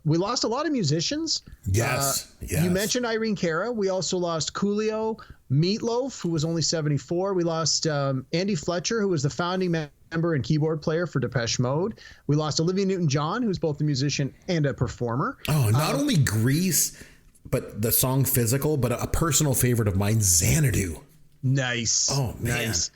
We lost a lot of musicians. Yes. You mentioned Irene Cara. We also lost Coolio, Meatloaf, who was only 74. We lost Andy Fletcher, who was the founding member and keyboard player for Depeche Mode. We lost Olivia Newton-John, who's both a musician and a performer. Oh, not only Grease, but the song Physical, but a personal favorite of mine, Xanadu. Nice. Oh, man. Nice.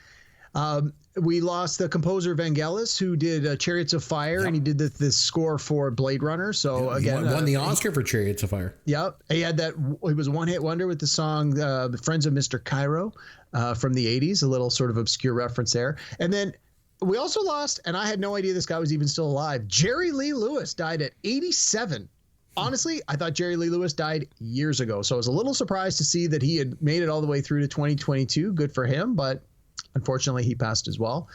We lost the composer Vangelis, who did Chariots of Fire, and he did the score for Blade Runner. So again, won the Oscar for Chariots of Fire. Yep, he had that. He was a one-hit wonder with the song "The Friends of Mr. Cairo" from the '80s. A little sort of obscure reference there. And then we also lost, and I had no idea this guy was even still alive. Jerry Lee Lewis died at 87. Honestly, I thought Jerry Lee Lewis died years ago, so I was a little surprised to see that he had made it all the way through to 2022. Good for him, but unfortunately, he passed as well.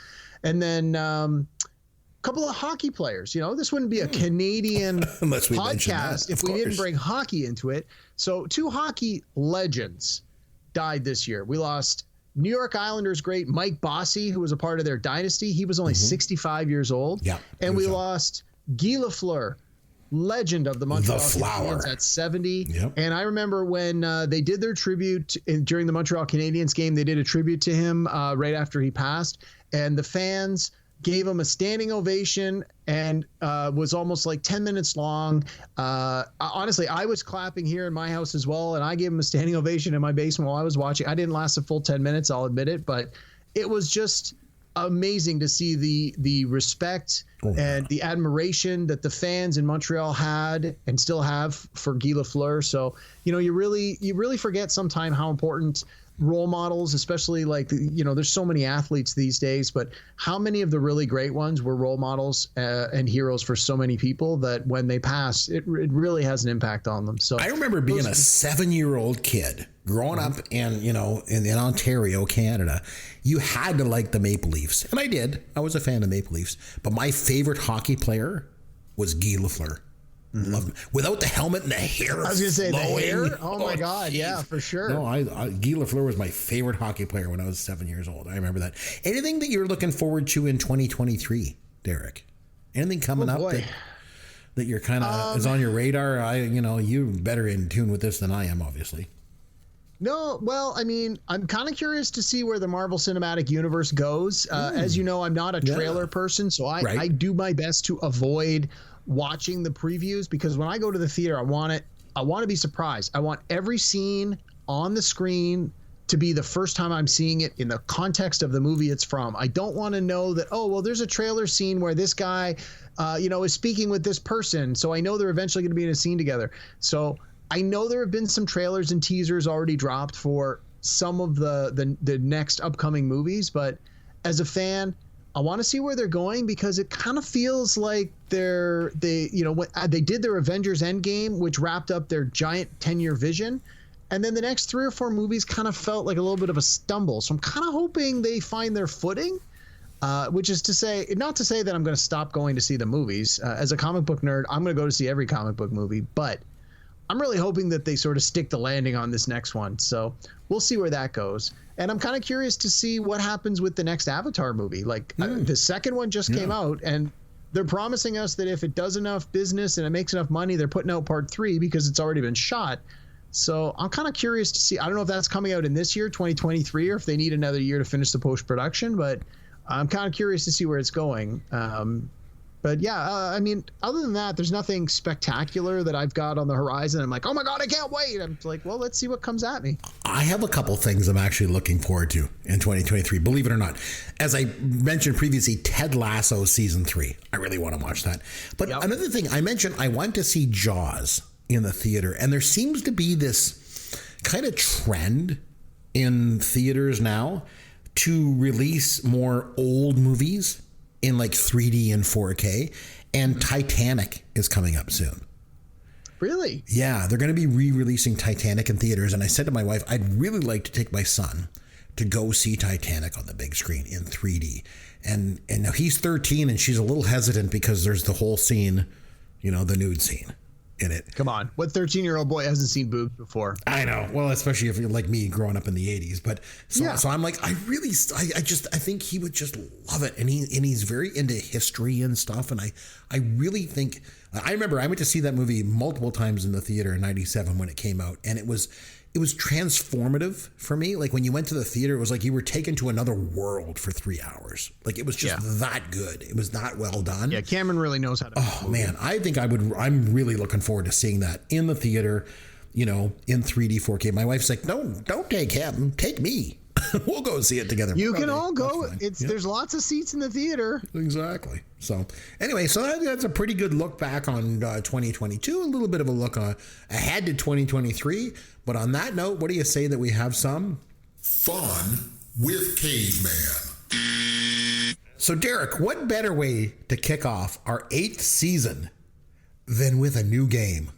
And then a couple of hockey players. This wouldn't be a Canadian podcast if we didn't bring hockey into it. So 2 hockey legends died this year. We lost New York Islanders great Mike Bossy, who was a part of their dynasty. He was only 65 years old. Yeah, and we lost Guy Lafleur, legend of the Montreal Canadiens at 70. Yep. And I remember when they did their tribute during the Montreal Canadiens game, they did a tribute to him right after he passed. And the fans gave him a standing ovation and was almost like 10 minutes long. Honestly, I was clapping here in my house as well. And I gave him a standing ovation in my basement while I was watching. I didn't last a full 10 minutes, I'll admit it. But it was just amazing to see the respect and the admiration that the fans in Montreal had and still have for Guy Lafleur. So, you really forget sometime how important role models, especially there's so many athletes these days, but how many of the really great ones were role models and heroes for so many people that when they pass, it really has an impact on them. So I remember being a 7-year-old kid growing up in Ontario, Canada. You had to like the Maple Leafs. And I did. I was a fan of Maple Leafs. But my favorite hockey player was Guy Lafleur. Loved him. Without the helmet and the hair. I was going to say flowing. the hair. Oh my God. Geez. Yeah, for sure. No, Guy Lafleur was my favorite hockey player when I was 7 years old. I remember that. Anything that you're looking forward to in 2023, Derek? Anything coming up that you're kind of is on your radar? You're better in tune with this than I am, obviously. No, well, I mean, I'm kind of curious to see where the Marvel Cinematic Universe goes. As you know, I'm not a trailer person, so I do my best to avoid watching the previews because when I go to the theater, I want to be surprised. I want every scene on the screen to be the first time I'm seeing it in the context of the movie it's from. I don't want to know that, there's a trailer scene where this guy, is speaking with this person, so I know they're eventually going to be in a scene together. So I know there have been some trailers and teasers already dropped for some of the next upcoming movies, but as a fan, I want to see where they're going because it kind of feels like they did their Avengers Endgame, which wrapped up their giant 10-year vision, and then the next 3 or 4 movies kind of felt like a little bit of a stumble. So I'm kind of hoping they find their footing, which is to say, not to say that I'm going to stop going to see the movies. As a comic book nerd, I'm going to go to see every comic book movie, but I'm really hoping that they sort of stick the landing on this next one. So we'll see where that goes. And I'm kind of curious to see what happens with the next Avatar movie. The second one just came out, and they're promising us that if it does enough business and it makes enough money, they're putting out part 3 because it's already been shot. So I'm kind of curious to see. I don't know if that's coming out in this year, 2023, or if they need another year to finish the post-production, but I'm kind of curious to see where it's going. But yeah, I mean, other than that, there's nothing spectacular that I've got on the horizon. I'm like, oh my God, I can't wait. I'm like, well, let's see what comes at me. I have a couple things I'm actually looking forward to in 2023, believe it or not. As I mentioned previously, Ted Lasso season 3. I really want to watch that. But another thing I mentioned, I want to see Jaws in the theater. And there seems to be this kind of trend in theaters now to release more old movies in like 3D and 4K, and Titanic is coming up soon. Really? Yeah, they're going to be re-releasing Titanic in theaters, and I said to my wife, I'd really like to take my son to go see Titanic on the big screen in 3D. And now he's 13, and she's a little hesitant because there's the whole scene, the nude scene. in it. Come on. What 13-year-old boy hasn't seen boobs before? I know. Well, especially if you're like me growing up in the 80s. But so I'm like, I think he would just love it. And he's very into history and stuff. And I really think, I remember I went to see that movie multiple times in the theater in 97 when it came out. And it was transformative for me. Like when you went to the theater, it was like you were taken to another world for 3 hours. Like it was just that good. It was that well done. Yeah, Cameron really knows how to. Oh man, I think I'm really looking forward to seeing that in the theater, in 3D 4K. My wife's like, no, don't take him, take me. We'll go see it together. You can all go. There's lots of seats in the theater. Exactly. So anyway, that's a pretty good look back on 2022. A little bit of a look ahead to 2023. But on that note, what do you say that we have some fun with Caveman? So Derek, what better way to kick off our 8th season than with a new game?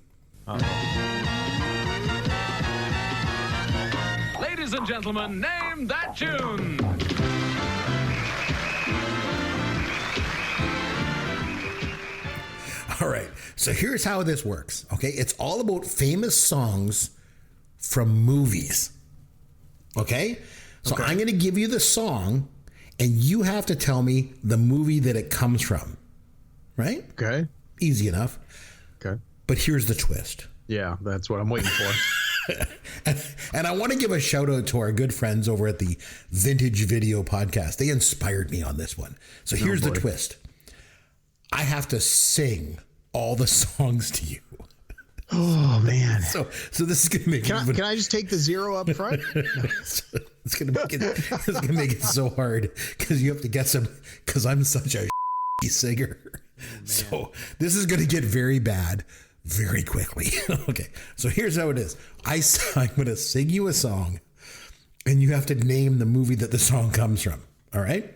Ladies and gentlemen, name that tune. All right. So here's how this works. Okay. It's all about famous songs from movies. Okay. So I'm going to give you the song and you have to tell me the movie that it comes from. Right? Okay. Easy enough. Okay. But here's the twist. Yeah, that's what I'm waiting for. And I want to give a shout out to our good friends over at the Vintage Video Podcast. They inspired me on this one. So here's the twist. I have to sing all the songs to you. Oh man! So this is gonna make. Can I just take the 0 up front? It's gonna make it so hard because you have to guess them because I'm such a singer. So this is gonna get very bad very quickly. Okay, so here's how it is. I'm gonna sing you a song, and you have to name the movie that the song comes from. All right.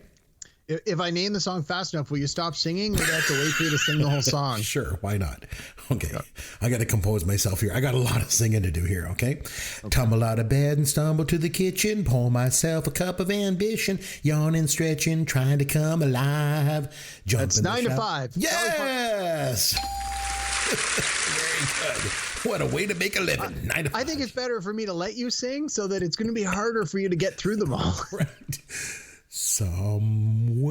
If I name the song fast enough, will you stop singing, or do I have to wait for you to sing the whole song? Sure, why not? Okay, I got to compose myself here. I got a lot of singing to do here, okay? Tumble out of bed and stumble to the kitchen, pour myself a cup of ambition, yawning, stretching, trying to come alive. That's 9 to 5. Yes! Very good. What a way to make a living. 9 to 5. I think it's better for me to let you sing so that it's going to be harder for you to get through them all. Right. Somewhere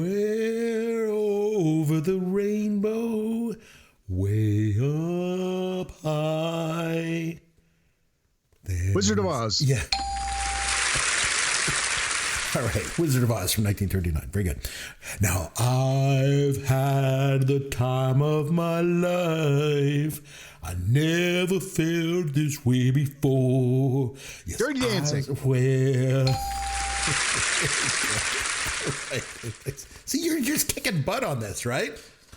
over the rainbow, way up high. Wizard of Oz. Yeah. All right. Wizard of Oz from 1939. Very good. Now, I've had the time of my life. I never felt this way before. Yes, Dirty Dancing. See, you're just kicking butt on this, right?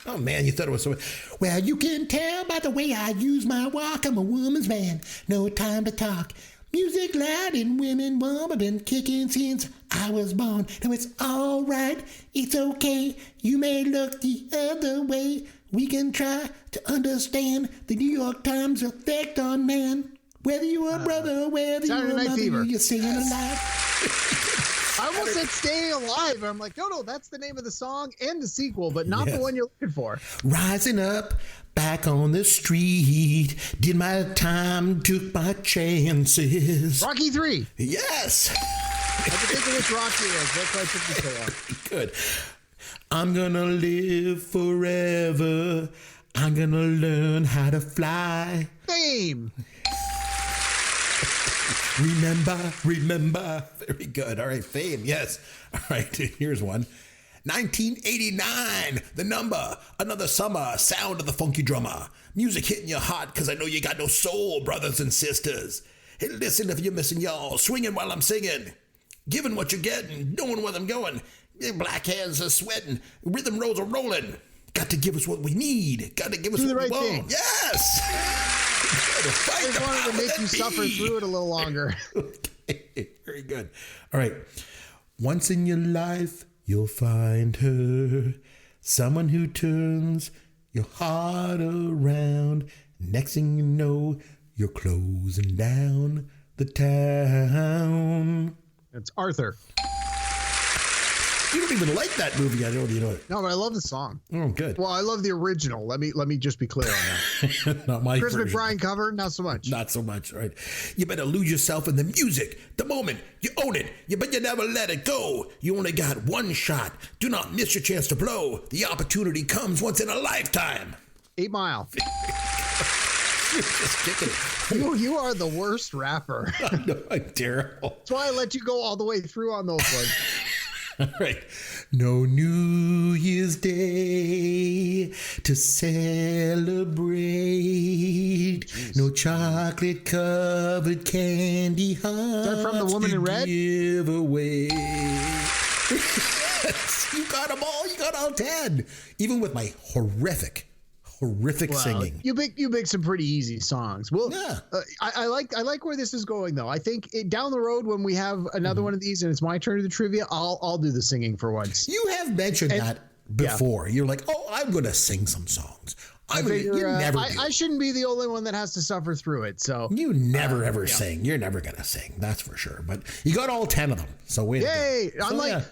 Oh, man, you thought it was so... Well, you can tell by the way I use my walk. I'm a woman's man. No time to talk. Music loud and women warm. I've been kicking since I was born. Now it's all right. It's okay. You may look the other way. We can try to understand the New York Times effect on man. Whether you're a brother, whether you're a mother, you're staying alive. I almost said Staying Alive. I'm like, no, that's the name of the song and the sequel, but not the one you're looking for. Rising up, back on the street, did my time, took my chances. Rocky 3. Yes. I have to think of which Rocky is. That's why I took this so long. Good. I'm gonna live forever. I'm gonna learn how to fly. Fame. Remember. Very good. All right, Fame. Yes. All right, here's one. 1989, The Number, Another Summer, Sound of the Funky Drummer. Music hitting your heart because I know you got no soul, brothers and sisters. Hey, listen if you're missing y'all, swinging while I'm singing. Giving what you're getting, knowing where I'm going. Black hands are sweating, rhythm rolls are rolling. Got to give us what we need. Got to give us what we want. Thing. Yes. I just wanted to make you suffer through it a little longer. Okay, very good. All right. Once in your life, you'll find her. Someone who turns your heart around. Next thing you know, you're closing down the town. It's Arthur. You don't even like that movie. I know you know it. No, but I love the song. Oh, good. Well, I love the original. Let me just be clear on that. Not my Chris version. McBride cover, not so much. Not so much, right? You better lose yourself in the music, the moment. You own it, but you never let it go. You only got one shot. Do not miss your chance to blow. The opportunity comes once in a lifetime. 8 Mile. You're just kicking it. You are the worst rapper. I know, I'm terrible. That's why I let you go all the way through on those ones. All right. No New Year's Day to celebrate. Jeez. No chocolate covered candy hearts. Is that from The Woman in Red? Give away. You got them all. You got all 10. Even with my horrific singing. You make some pretty easy songs. Well, yeah. I like where this is going though. I think down the road when we have another one of these and it's my turn to the trivia, I'll do the singing for once. You have mentioned that before. Yeah. You're like, oh, I'm going to sing some songs. I shouldn't be the only one that has to suffer through it. So you never ever sing. You're never gonna sing, that's for sure. But you got all 10 of them. So yay!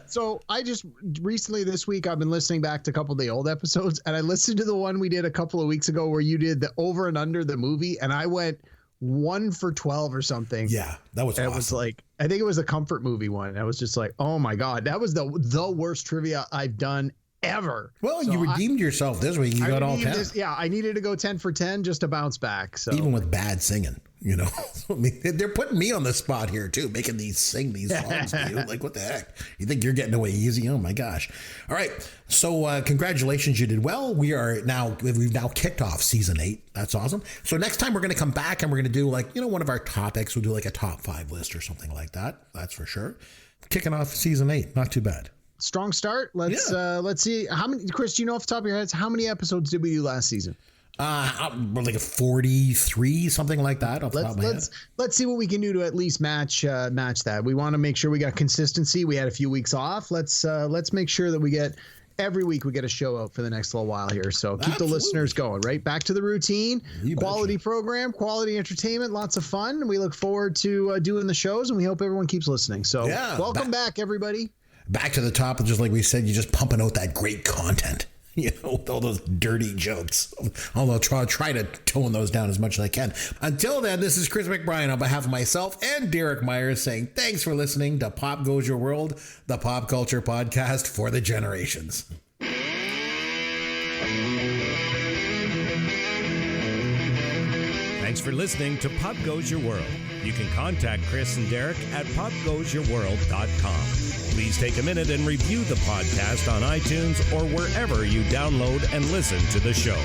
So I just recently this week I've been listening back to a couple of the old episodes, and I listened to the one we did a couple of weeks ago where you did the over and under the movie, and I went 1 for 12 or something. Yeah, that was awesome. It was like, I think it was a comfort movie one. I was just like, oh my god, that was the worst trivia I've done ever. Well, so you redeemed yourself this week. You got all 10. I needed to go 10 for 10 just to bounce back. So even with bad singing, you know, I mean, they're putting me on the spot here too, making sing these songs to you. Like, what the heck? You think you're getting away easy? Oh my gosh! All right, so congratulations, you did well. We've now kicked off season 8. That's awesome. So next time we're going to come back and we're going to do one of our topics. We'll do like a top 5 list or something like that. That's for sure. Kicking off season 8, not too bad. Strong start. Let's see how many. Chris, do you know off the top of your heads how many episodes did we do last season? Like a 43, something like that. Let's see what we can do to at least match that. We want to make sure we got consistency. We had a few weeks off. Let's make sure that we get every week we get a show out for the next little while here. So keep the listeners going. Right back to the routine. Quality program, quality entertainment, lots of fun. We look forward to doing the shows, and we hope everyone keeps listening. So welcome back, everybody. Back to the top, just like we said, you're just pumping out that great content, with all those dirty jokes. Although I'll try to tone those down as much as I can. Until then, this is Chris McBride on behalf of myself and Derek Myers saying thanks for listening to Pop Goes Your World, the pop culture podcast for the generations. Thanks for listening to Pop Goes Your World. You can contact Chris and Derek at popgoesyourworld.com. Please take a minute and review the podcast on iTunes or wherever you download and listen to the show.